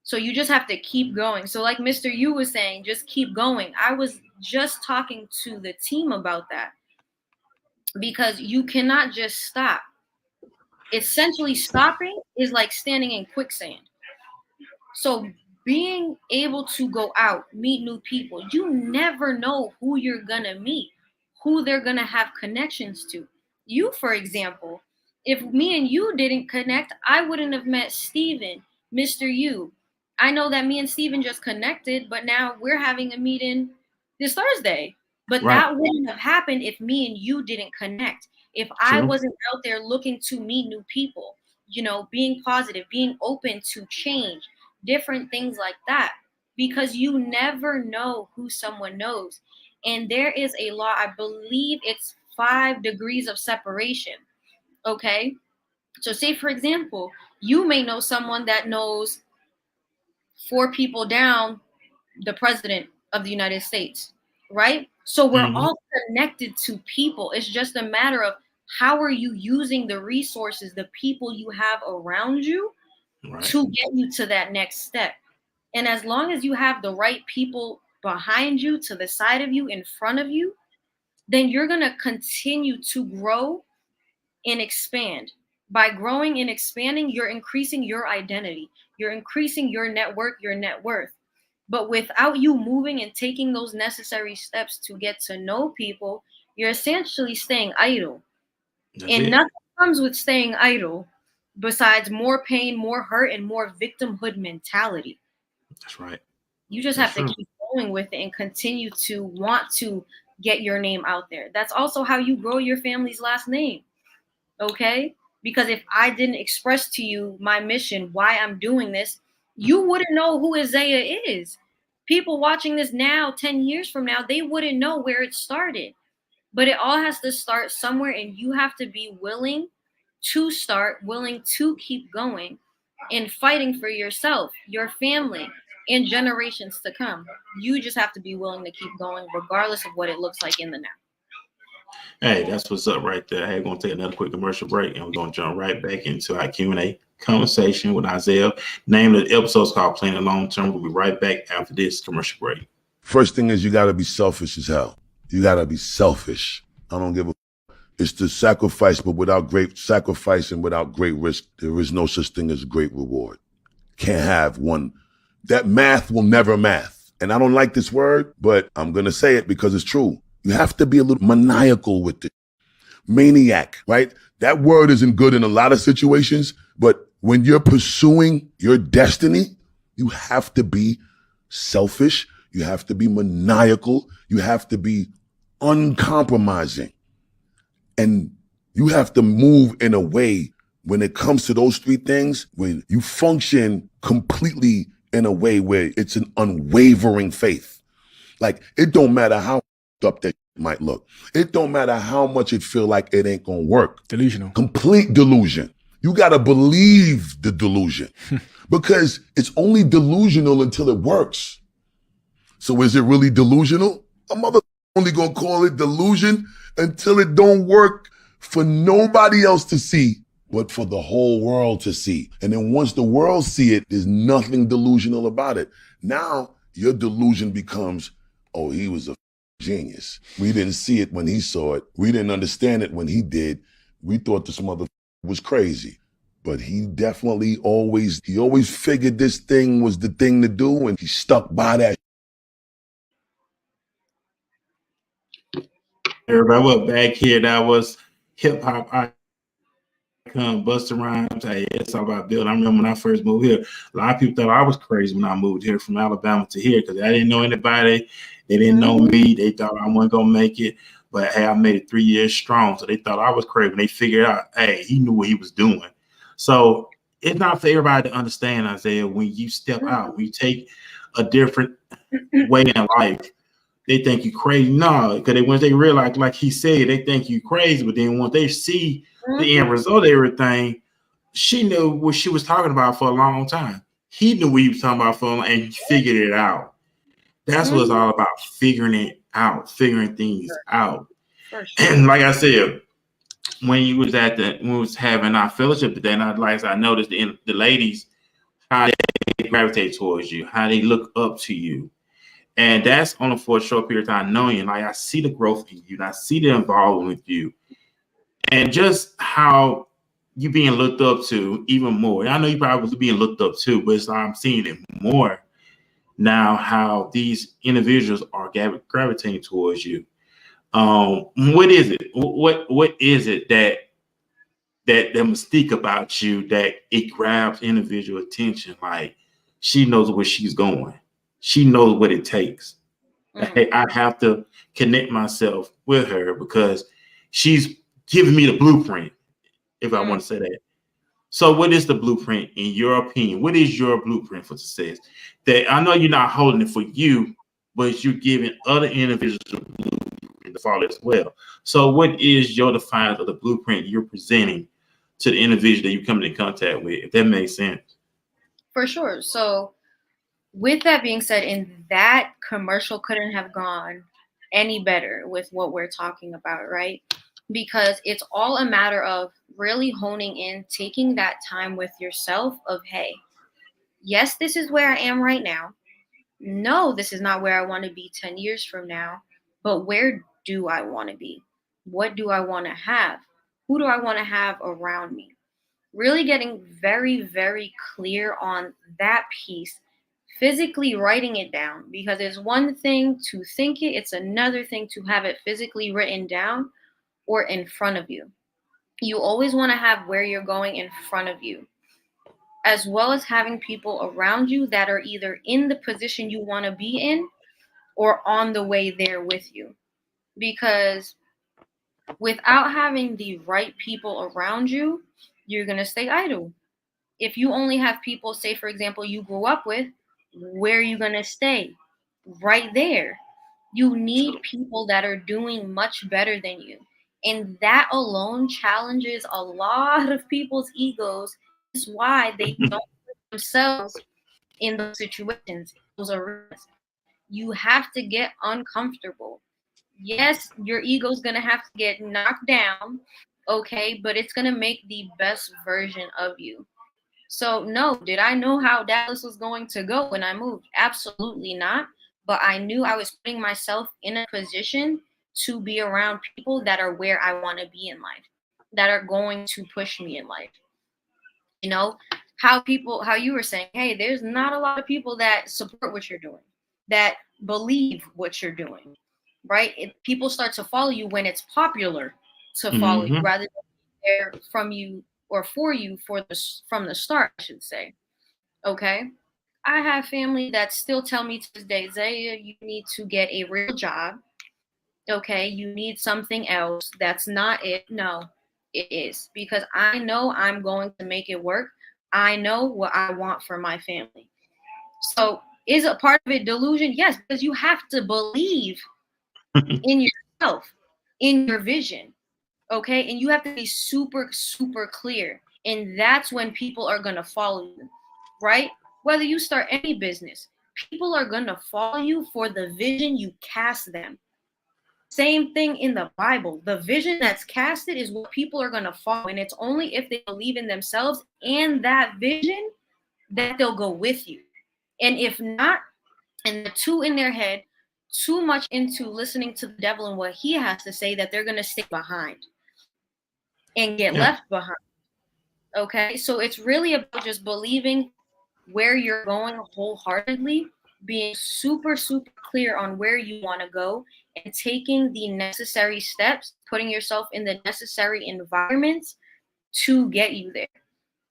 [SPEAKER 3] So you just have to keep going. So like Mr. Yu was saying, just keep going. I was just talking to the team about that, because you cannot just stop. Essentially, stopping is like standing in quicksand. So being able to go out, meet new people, you never know who you're gonna meet, who they're gonna have connections to. You, for example, if me and you didn't connect, I wouldn't have met Steven, Mr. You. I know that me and Steven just connected, but now we're having a meeting this Thursday. But
[SPEAKER 2] Right.
[SPEAKER 3] that wouldn't have happened if me and you didn't connect. If I
[SPEAKER 2] True.
[SPEAKER 3] wasn't out there looking to meet new people, being positive, being open to change, different things like that, because you never know who someone knows. And there is a law, I believe it's 5 degrees of separation. Okay. So, say, for example, you may know someone that knows 4 people down the president of the United States, right? So, we're
[SPEAKER 2] Mhm.
[SPEAKER 3] all connected to people. It's just a matter of how are you using the resources, the people you have around you
[SPEAKER 2] Right.
[SPEAKER 3] to get you to that next step. And as long as you have the right people behind you, to the side of you, in front of you, then you're going to continue to grow and expand. By growing and expanding, you're increasing your identity, you're increasing your network, your net worth. But without you moving and taking those necessary steps to get to know people, you're essentially staying idle.
[SPEAKER 2] That's
[SPEAKER 3] And
[SPEAKER 2] it.
[SPEAKER 3] nothing comes with staying idle besides more pain, more hurt, and more victimhood mentality.
[SPEAKER 2] That's right.
[SPEAKER 3] You just
[SPEAKER 2] That's
[SPEAKER 3] have to
[SPEAKER 2] true.
[SPEAKER 3] keep going with it and continue to want to get your name out there. That's also how you grow your family's last name. Okay? Because if I didn't express to you my mission, why I'm doing this, you wouldn't know who Izsaiah is. People watching this now, 10 years from now, they wouldn't know where it started. But it all has to start somewhere, and you have to be willing to start, willing to keep going, and fighting for yourself, your family, and generations to come. You just have to be willing to keep going, regardless of what it looks like in the now.
[SPEAKER 2] Hey, that's what's up right there. Hey, we're gonna take another quick commercial break, and we're gonna jump right back into our Q&A conversation with Izsaiah. Name of the episode is called Playing the Long Term. We'll be right back after this commercial break.
[SPEAKER 6] First thing is you got to be selfish as hell. You got to be selfish. I don't give a. It's the sacrifice, but without great sacrifice and without great risk, there is no such thing as great reward. Can't have one. That math will never math. And I don't like this word, but I'm going to say it because it's true. You have to be a little maniacal with it. Maniac, right? That word isn't good in a lot of situations, but when you're pursuing your destiny, you have to be selfish. You have to be maniacal. You have to be uncompromising. And you have to move in a way when it comes to those 3 things, when you function completely in a way where it's an unwavering faith. Like, it don't matter how up that might look. It don't matter how much it feel like it ain't gonna work.
[SPEAKER 7] Delusional.
[SPEAKER 6] Complete delusion. You gotta believe the delusion because it's only delusional until it works. So is it really delusional? A mother only gonna call it delusion until it don't work for nobody else to see, but for the whole world to see. And then once the world see it, there's nothing delusional about it. Now your delusion becomes, oh, he was a genius. We didn't see it when he saw it. We didn't understand it when he did. We thought this mother was crazy. But he definitely always figured this thing was the thing to do, and he stuck by that.
[SPEAKER 2] Everybody, we're back here. That was hip hop icon Busta Rhymes. Hey, it's all about building. I remember when I first moved here, a lot of people thought I was crazy when I moved here from Alabama to here because I didn't know anybody. They didn't know me. They thought I wasn't gonna make it. But hey, I made it 3 years strong. So they thought I was crazy. When they figured out, hey, he knew what he was doing. So it's not for everybody to understand, Izsaiah, when you step out, when you take a different way in life, they think you crazy. No, because once they realize, like he said, they think you crazy. But then once they see the end result of everything, she knew what she was talking about for a long time. He knew what he was talking about for a long time, and he figured it out. That's what it's all about, figuring it out, figuring things out. And like I said, when we was having our fellowship today, and I noticed the ladies, how they gravitate towards you, how they look up to you. And that's only for a short period of time knowing you. Like, I see the growth in you, and I see the involvement with you. And just how you being looked up to even more. I know you probably was being looked up to, but I'm seeing it more now how these individuals are gravitating towards you. What is it? What is it that mystique about you that it grabs individual attention? Like, she knows where she's going. She knows what it takes. Hey, I have to connect myself with her because she's giving me the blueprint, if I want to say that. So what is the blueprint in your opinion? What is your blueprint for success? That I know you're not holding it for you, but you're giving other individuals the blueprint to follow as well. So what is your defiance of the blueprint you're presenting to the individual that you're coming in contact with, if that makes sense?
[SPEAKER 3] For sure. So with that being said, and that commercial couldn't have gone any better with what we're talking about, right? Because it's all a matter of really honing in, taking that time with yourself of, hey, yes, this is where I am right now. No, this is not where I want to be 10 years from now, but where do I want to be? What do I want to have? Who do I want to have around me? Really getting very, very clear on that piece, physically writing it down, because it's one thing to think it, it's another thing to have it physically written down or in front of you. You always want to have where you're going in front of you, as well as having people around you that are either in the position you want to be in or on the way there with you. Because without having the right people around you, you're going to stay idle. If you only have people, say, for example, you grew up with, where are you going to stay? Right there. You need people that are doing much better than you. And that alone challenges a lot of people's egos. Is why they don't put themselves in those situations, those arenas. You have to get uncomfortable. Yes, your ego's going to have to get knocked down, okay, but it's going to make the best version of you. So, no, did I know how Dallas was going to go when I moved? Absolutely not. But I knew I was putting myself in a position to be around people that are where I want to be in life, that are going to push me in life. You know, how you were saying, hey, there's not a lot of people that support what you're doing, that believe what you're doing, right? People start to follow you when it's popular to follow you rather than they're from you or for you from the start, I should say. Okay. I have family that still tell me to this day, Zaya, you need to get a real job. Okay. You need something else. That's not it. No, it is, because I know I'm going to make it work. I know what I want for my family. So is a part of it delusion? Yes, because you have to believe in yourself, in your vision. Okay. And you have to be super, super clear. And that's when people are going to follow you, right? Whether you start any business, people are going to follow you for the vision you cast them. Same thing in the Bible. The vision that's casted is what people are going to follow. And it's only if they believe in themselves and that vision that they'll go with you. And if not, and the two in their head, too much into listening to the devil and what he has to say, that they're going to stay behind and get left behind. Okay. So it's really about just believing where you're going wholeheartedly, being super, super clear on where you want to go, and taking the necessary steps, putting yourself in the necessary environments to get you there.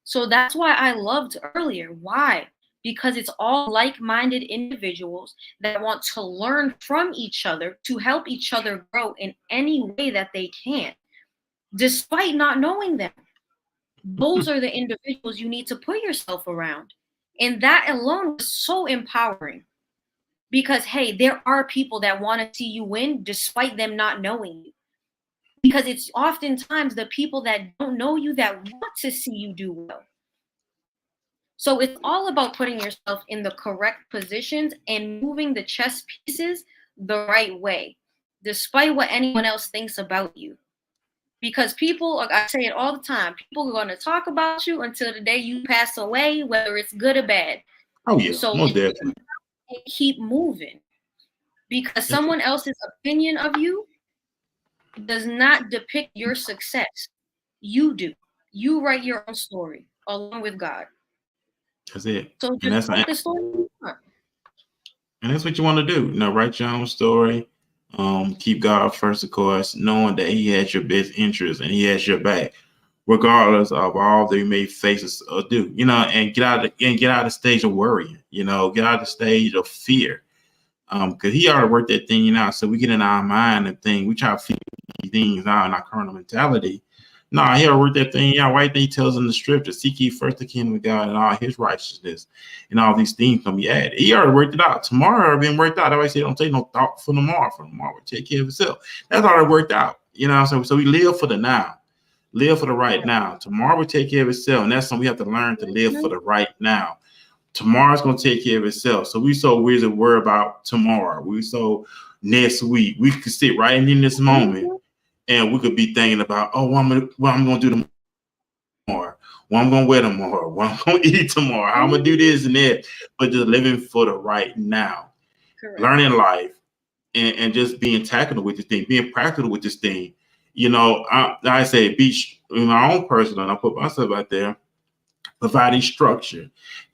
[SPEAKER 3] So that's why I loved earlier. Why? Because it's all like-minded individuals that want to learn from each other to help each other grow in any way that they can, despite not knowing them. Those are the individuals you need to put yourself around. And that alone is so empowering, because, hey, there are people that want to see you win despite them not knowing you. Because it's oftentimes the people that don't know you that want to see you do well. So it's all about putting yourself in the correct positions and moving the chess pieces the right way, despite what anyone else thinks about you. Because people, like I say it all the time, people are going to talk about you until the day you pass away, whether it's good or bad.
[SPEAKER 2] Oh, yeah,
[SPEAKER 3] So
[SPEAKER 2] most definitely.
[SPEAKER 3] Keep moving, because someone else's opinion of you does not depict your success. You do. You write your own story along with God.
[SPEAKER 2] That's it.
[SPEAKER 3] So
[SPEAKER 2] And
[SPEAKER 3] just
[SPEAKER 2] that's
[SPEAKER 3] write the story you want.
[SPEAKER 2] And that's what you want to do. Write your own story. Keep God first, of course, knowing that He has your best interest and He has your back, regardless of all that you may face or do. And get out of the stage of worrying. Get out of the stage of fear. Because He already worked that thing out. So we get in our mind and thing. We try to figure things out in our carnal mentality. No, He already worked that thing out. Right? He tells in the scripture, seek ye first the kingdom of God and all His righteousness, and all these things can be added. He already worked it out. Tomorrow already been worked out. That's why I say don't take no thought for tomorrow. For tomorrow will take care of itself. That's already worked out. So we live for the now. Live for the right now. Tomorrow will take care of itself. And that's something we have to learn to live for the right now. Tomorrow's going to take care of itself. So we so weird to worry about tomorrow. We so next week. We could sit right in this moment and we could be thinking about, what I'm going to do tomorrow, what I'm going to wear tomorrow, what I'm going to eat tomorrow, how I'm going to do this and that. But just living for the right now. Correct. Learning life and just being tactical with this thing, being practical with this thing. I say beach in my own personal, and I put myself out there, providing structure,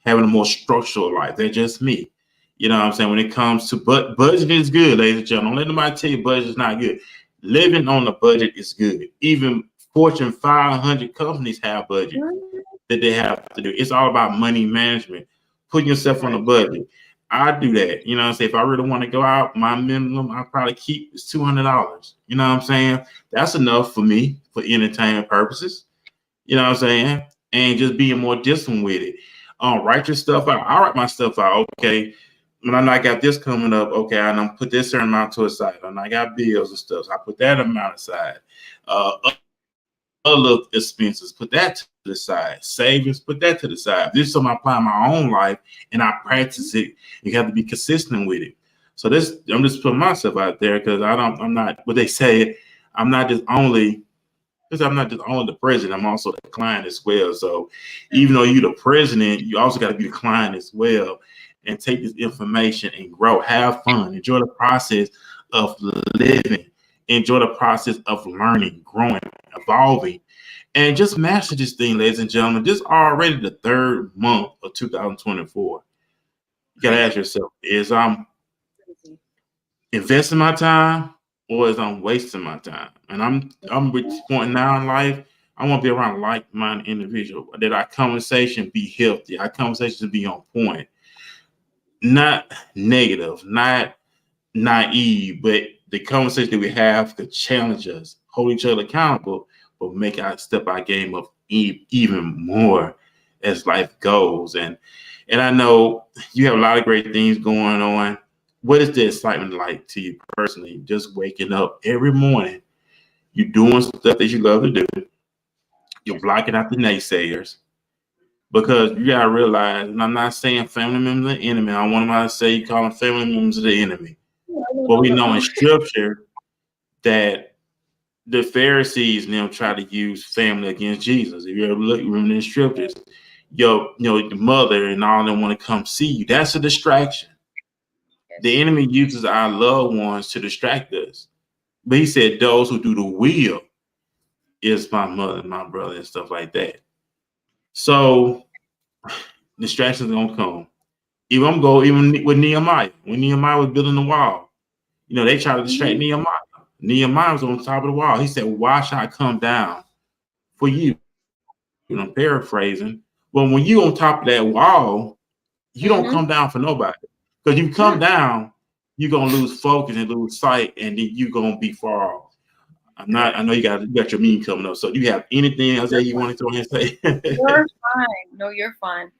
[SPEAKER 2] having a more structural life. That's just me. You know what I'm saying? When it comes to budget is good, ladies and gentlemen. Don't let nobody tell you budget is not good. Living on a budget is good. Even Fortune 500 companies have budget that they have to do. It's all about money management, putting yourself on a budget. I do that. You know what I'm saying? If I really want to go out, my minimum I probably keep is $200. You know what I'm saying? That's enough for me for entertainment purposes. You know what I'm saying? And just being more disciplined with it. Write your stuff out. I write my stuff out. Okay. When I got this coming up, okay, and I'm put this certain amount to a side. And I got bills and stuff. So I put that amount aside. Other expenses, put that to the side. Savings, put that to the side. This is something I apply in my own life and I practice it. You have to be consistent with it. So I'm just putting myself out there because I'm not what they say. I'm not just only the president, I'm also the client as well. So even though you're the president, you also got to be the client as well and take this information and grow, have fun, enjoy the process of living, enjoy the process of learning, growing, evolving, and just master this thing, ladies and gentlemen. This is already the third month of 2024. You got to ask yourself, is I'm investing my time or is I'm wasting my time? And I'm at this point now in life, I want to be around like-minded individuals, that our conversation be healthy, our conversation be on point, not negative, not naive, but the conversation that we have could challenge us, hold each other accountable, but make our step our game up even more as life goes. And I know you have a lot of great things going on. What is the excitement like to you personally? Just waking up every morning, you're doing stuff that you love to do. You're blocking out the naysayers, because you gotta realize, and I'm not saying family members are the enemy. I don't want to say you call them family members the enemy. But we know in scripture that the Pharisees and them try to use family against Jesus. If you ever look in the scriptures, your mother and all them want to come see you. That's a distraction. The enemy uses our loved ones to distract us. But he said those who do the will is my mother and my brother and stuff like that. So distractions are gonna come. Even with Nehemiah, when Nehemiah was building the wall, they tried to distract Nehemiah. Nehemiah was on top of the wall. He said, "Why should I come down for you?" I'm paraphrasing. But when you on top of that wall, you don't come down for nobody. Because you come down, you're gonna lose focus and lose sight, and then you're gonna be far off. I know you got your meeting coming up. So do you have anything else that you want to throw in and say?
[SPEAKER 3] You're fine. No, you're fine.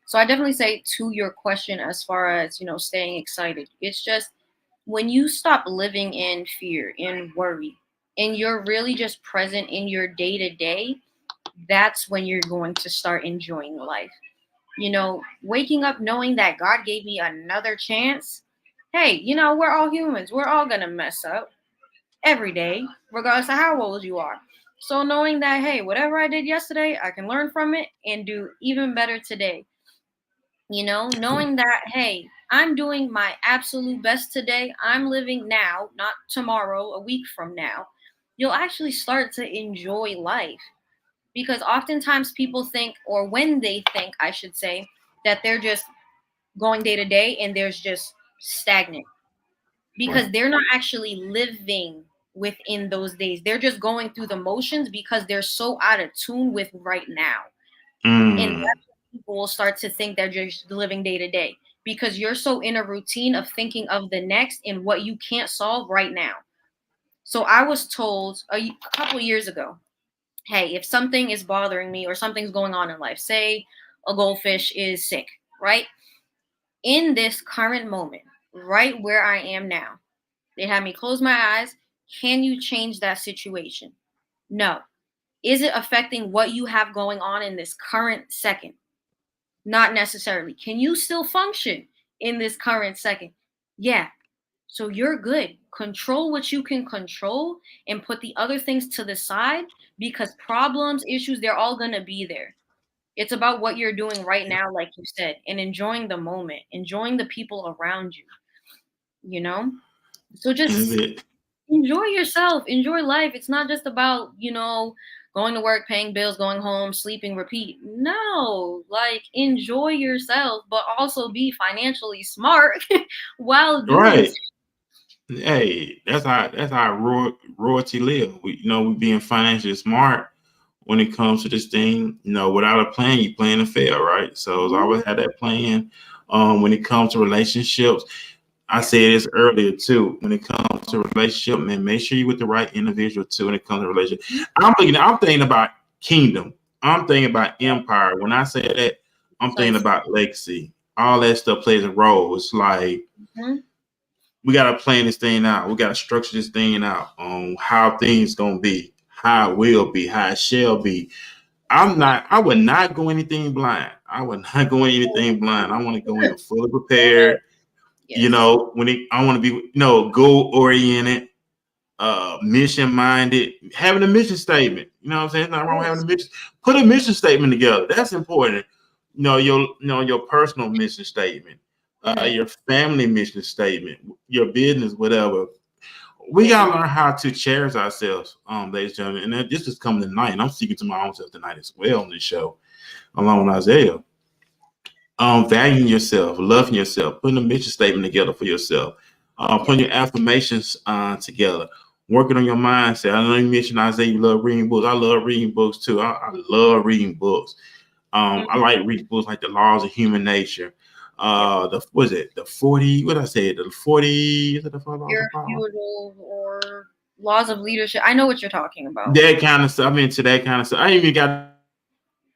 [SPEAKER 3] So I definitely say to your question, as far as, staying excited, it's just when you stop living in fear, in worry, and you're really just present in your day to day, that's when you're going to start enjoying life. Waking up knowing that God gave me another chance. Hey, we're all humans. We're all going to mess up every day, regardless of how old you are. So knowing that, hey, whatever I did yesterday, I can learn from it and do even better today. Knowing that, hey, I'm doing my absolute best today. I'm living now, not tomorrow, a week from now. You'll actually start to enjoy life. Because oftentimes people think, or when they think, I should say, that they're just going day to day and there's just stagnant because they're not actually living within those days. They're just going through the motions because they're so out of tune with right now. And that's when people will start to think they're just living day to day because you're so in a routine of thinking of the next and what you can't solve right now. So I was told a couple years ago, hey, if something is bothering me or something's going on in life, say a goldfish is sick, right? In this current moment, right where I am now, they had me close my eyes. Can you change that situation? No. Is it affecting what you have going on in this current second? Not necessarily. Can you still function in this current second? Yeah. So you're good. Control what you can control and put the other things to the side because problems, issues, they're all going to be there. It's about what you're doing right now, like you said, and enjoying the moment, enjoying the people around you, you know? So just enjoy yourself, enjoy life. It's not just about, going to work, paying bills, going home, sleeping, repeat. No, like enjoy yourself, but also be financially smart while doing so.
[SPEAKER 2] Hey, that's how royalty live. We being financially smart when it comes to this thing. Without a plan, you plan to fail, right? So it's always had that plan. When it comes to relationships, I said this earlier too. When it comes to relationship, man, make sure you're with the right individual too. When it comes to relationship, I'm thinking about kingdom. I'm thinking about empire. When I say that, I'm thinking about legacy. All that stuff plays a role. It's like we gotta plan this thing out. We gotta structure this thing out on how things gonna be, how it will be, how it shall be. I would not go anything blind. I would not go anything blind. I want to go in fully prepared. Yes. I want to be, goal oriented, mission minded, having a mission statement. You know what I'm saying? It's not wrong having a mission. Put a mission statement together. That's important. Your personal mission statement, your family mission statement, your business, whatever. We gotta learn how to cherish ourselves, ladies and gentlemen. And this is coming tonight. And I'm speaking to my own self tonight as well on this show, along with Isaiah. Valuing yourself, loving yourself, putting a mission statement together for yourself, putting your affirmations together, working on your mindset. I know you mentioned Isaiah, you love reading books. I love reading books too. I love reading books. I like reading books like The Laws of Human Nature. The 40, what did I say? The 40, is it the 40
[SPEAKER 3] or Laws of Leadership. I know what you're talking about.
[SPEAKER 2] That kind of stuff. I'm into that kind of stuff. I even got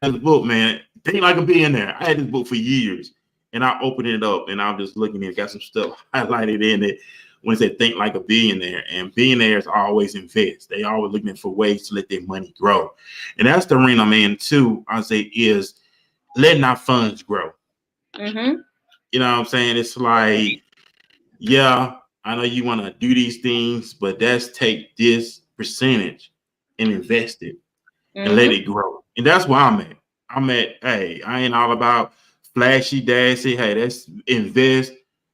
[SPEAKER 2] this book, man. Think Like a Billionaire. I had this book for years, and I opened it up, and I'm just looking at it. Got some stuff highlighted in it when it said "Think Like a Billionaire." And billionaires always invest. They always looking for ways to let their money grow, and that's the arena I'm in too. I say is letting our funds grow.
[SPEAKER 3] Mm-hmm.
[SPEAKER 2] You know what I'm saying? It's like, yeah, I know you want to do these things, but let's take this percentage and invest it and let it grow. And that's where I'm at. Hey, I ain't all about flashy dashy. Hey, let's invest,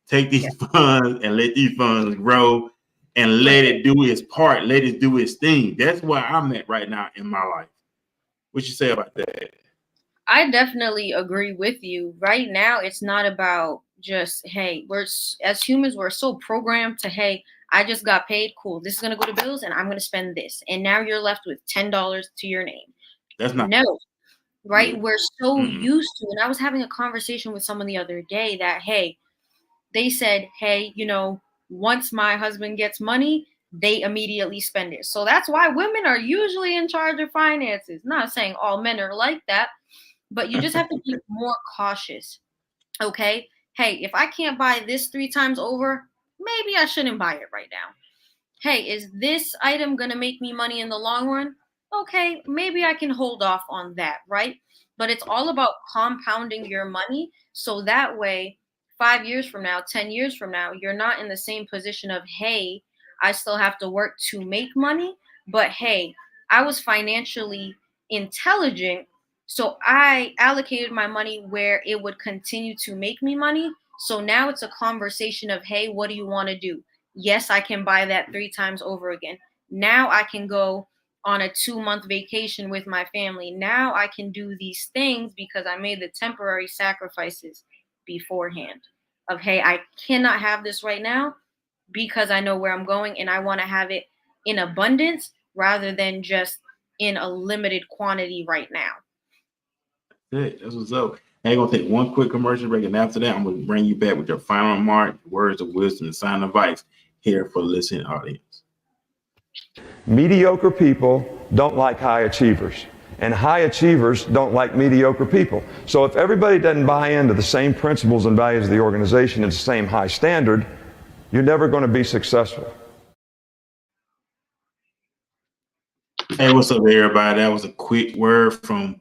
[SPEAKER 2] take these funds and let these funds grow and let it do its part. Let it do its thing. That's where I'm at right now in my life. What you say about that?
[SPEAKER 3] I definitely agree with you. Right now, it's not about just, hey, as humans, we're so programmed to, hey, I just got paid. Cool. This is going to go to bills and I'm going to spend this. And now you're left with $10 to your name.
[SPEAKER 2] That's not.
[SPEAKER 3] No. Right? Yeah. We're so used to, and I was having a conversation with someone the other day that, hey, they said, hey, once my husband gets money, they immediately spend it. So that's why women are usually in charge of finances. Not saying all men are like that, but you just have to be more cautious. Okay. Hey, if I can't buy this 3 times over, maybe I shouldn't buy it right now. Hey, is this item going to make me money in the long run? Okay, maybe I can hold off on that, right? But it's all about compounding your money. So that way, 5 years from now, 10 years from now, you're not in the same position of, hey, I still have to work to make money. But hey, I was financially intelligent. So I allocated my money where it would continue to make me money. So now it's a conversation of, hey, what do you want to do? Yes, I can buy that 3 times over again. Now I can go on a 2-month vacation with my family. Now I can do these things because I made the temporary sacrifices beforehand. of, hey, I cannot have this right now because I know where I'm going and I want to have it in abundance rather than just in a limited quantity right now.
[SPEAKER 2] Hey, that's what's up. I'm going to take one quick commercial break, and after that, I'm going to bring you back with your final remark, words of wisdom, and sign of advice here for the listening audience.
[SPEAKER 7] Mediocre people don't like high achievers, and high achievers don't like mediocre people. So if everybody doesn't buy into the same principles and values of the organization at the same high standard, you're never going to be successful.
[SPEAKER 2] Hey, what's up, everybody? That was a quick word from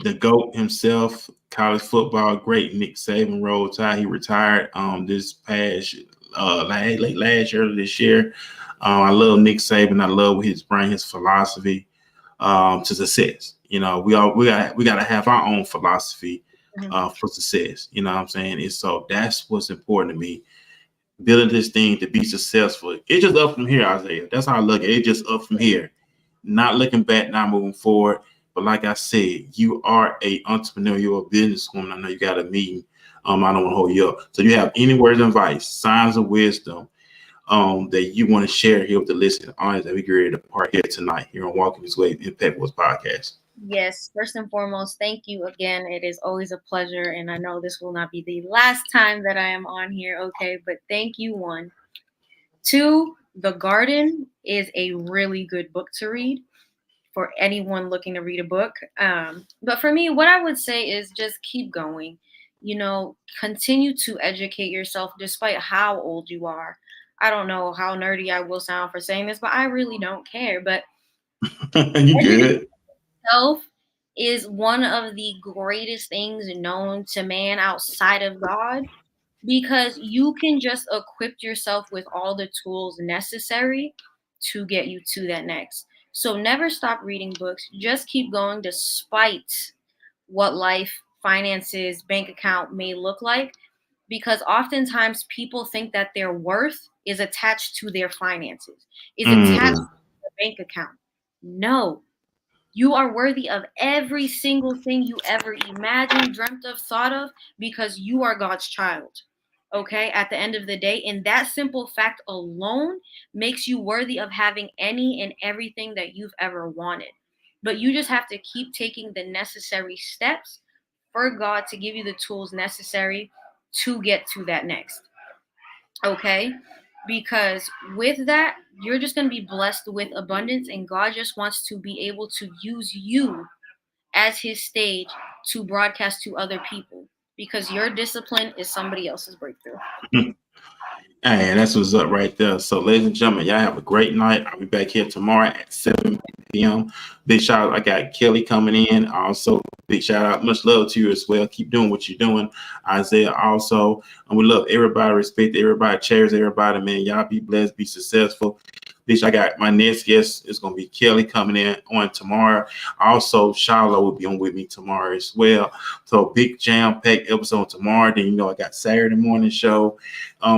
[SPEAKER 2] the GOAT himself, college football great Nick Saban. Roll Tide. He retired this past late last year, this year. I love Nick Saban. I love his brain, his philosophy to success. You know, we got to have our own philosophy for success. You know what I'm saying? And so that's what's important to me. Building this thing to be successful. It's just up from here, Isaiah. That's how I look at it. It's just up from here. Not looking back, not moving forward. But like I said, you are a entrepreneur, you're a businesswoman. I know you got a meeting. I don't want to hold you up. So you have any words of advice, signs of wisdom that you want to share here with the listening audience that we get ready to part here tonight here on Walking This Way Impact Wars Podcast.
[SPEAKER 3] Yes, first and foremost, thank you again. It is always a pleasure, and I know this will not be the last time that I am on here, okay? But thank you, 1. 2, The Garden is a really good book to read for anyone looking to read a book. But for me, what I would say is just keep going. You know, continue to educate yourself despite how old you are. I don't know how nerdy I will sound for saying this, but I really don't care. But
[SPEAKER 2] You good?
[SPEAKER 3] Self is one of the greatest things known to man outside of God, because you can just equip yourself with all the tools necessary to get you to that next. So never stop reading books. Just keep going despite what life, finances, bank account may look like, because oftentimes people think that their worth is attached to their finances, is attached to their bank account. No. You are worthy of every single thing you ever imagined, dreamt of, thought of, because you are God's child, okay, at the end of the day. And that simple fact alone makes you worthy of having any and everything that you've ever wanted. But you just have to keep taking the necessary steps for God to give you the tools necessary to get to that next, okay? Because with that, you're just going to be blessed with abundance, and God just wants to be able to use you as his stage to broadcast to other people, because your discipline is somebody else's breakthrough.
[SPEAKER 2] Hey, that's what's up right there. So, ladies and gentlemen, y'all have a great night. I'll be back here tomorrow at 7 p.m. Big shout out. I got Kelly coming in. Also, big shout out. Much love to you as well. Keep doing what you're doing. Isaiah also. And we love everybody, respect everybody, cherish everybody, man. Y'all be blessed, be successful. Bitch, I got my next guest is going to be Kelly coming in on tomorrow. Also, Shiloh will be on with me tomorrow as well. So big jam-packed episode tomorrow. Then, you know, I got Saturday morning show.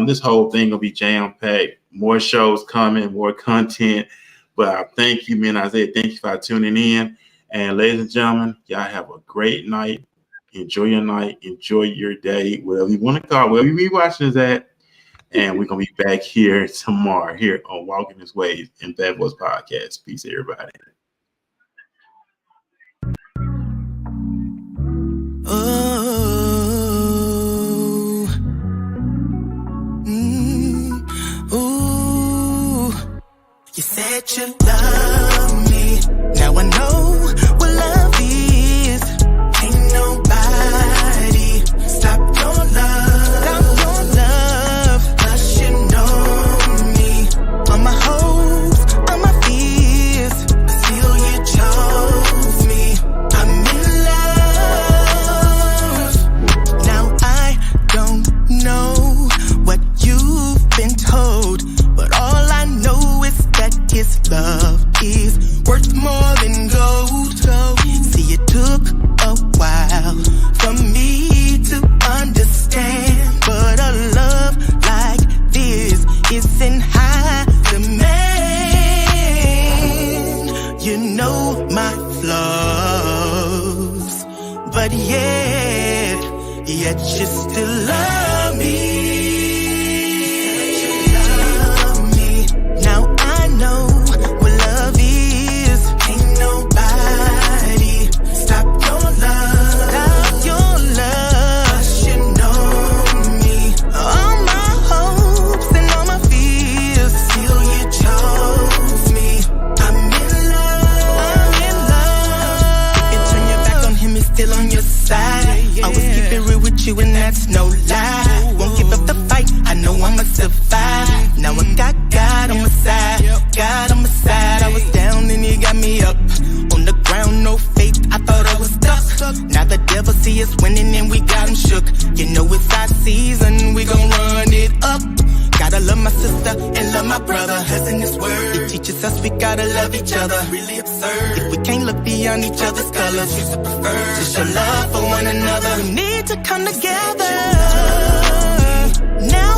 [SPEAKER 2] This whole thing will be jam-packed. More shows coming, more content. But I thank you, man. Isaiah, thank you for tuning in. And ladies and gentlemen, y'all have a great night. Enjoy your night. Enjoy your day. Whatever you want to call it, wherever you be watching this at. And we're going to be back here tomorrow here on Walking This Way in Bad Boys Podcast. Peace, everybody.
[SPEAKER 8] You said you love me. Now I know what love is. Ain't nobody stop your love. Stop your love. 'Cause you know me. On my hopes, on my fears, but still you chose me. I'm in love. Now I don't know what you've been told, but all I know is that his love is worth more than gold. See, it took a while for me to understand, but a love like this isn't high demand. You know my flaws, but yet you still love me. Now I know what love is. Ain't nobody stop your love. Stop your love. 'Cause you know me. All my hopes and all my fears. Still you chose me. I'm in love. I'm in love. You turn your back on him, he's still on your side. Always keep it real with you and that's no lie. Won't give up the fight, I know I'ma survive. Now I got God on my side, God on my side. I was down and he got me up. On the ground, no faith, I thought I was stuck. Now the devil see us winning and we got him shook. You know it's our season, we gon' run it up. Gotta love my sister and love my brother. Cause in this word, it teaches us we gotta love each other. Really absurd if we can't look beyond each other's colors. Choose to prefer to show love for one another. We need to come together. Now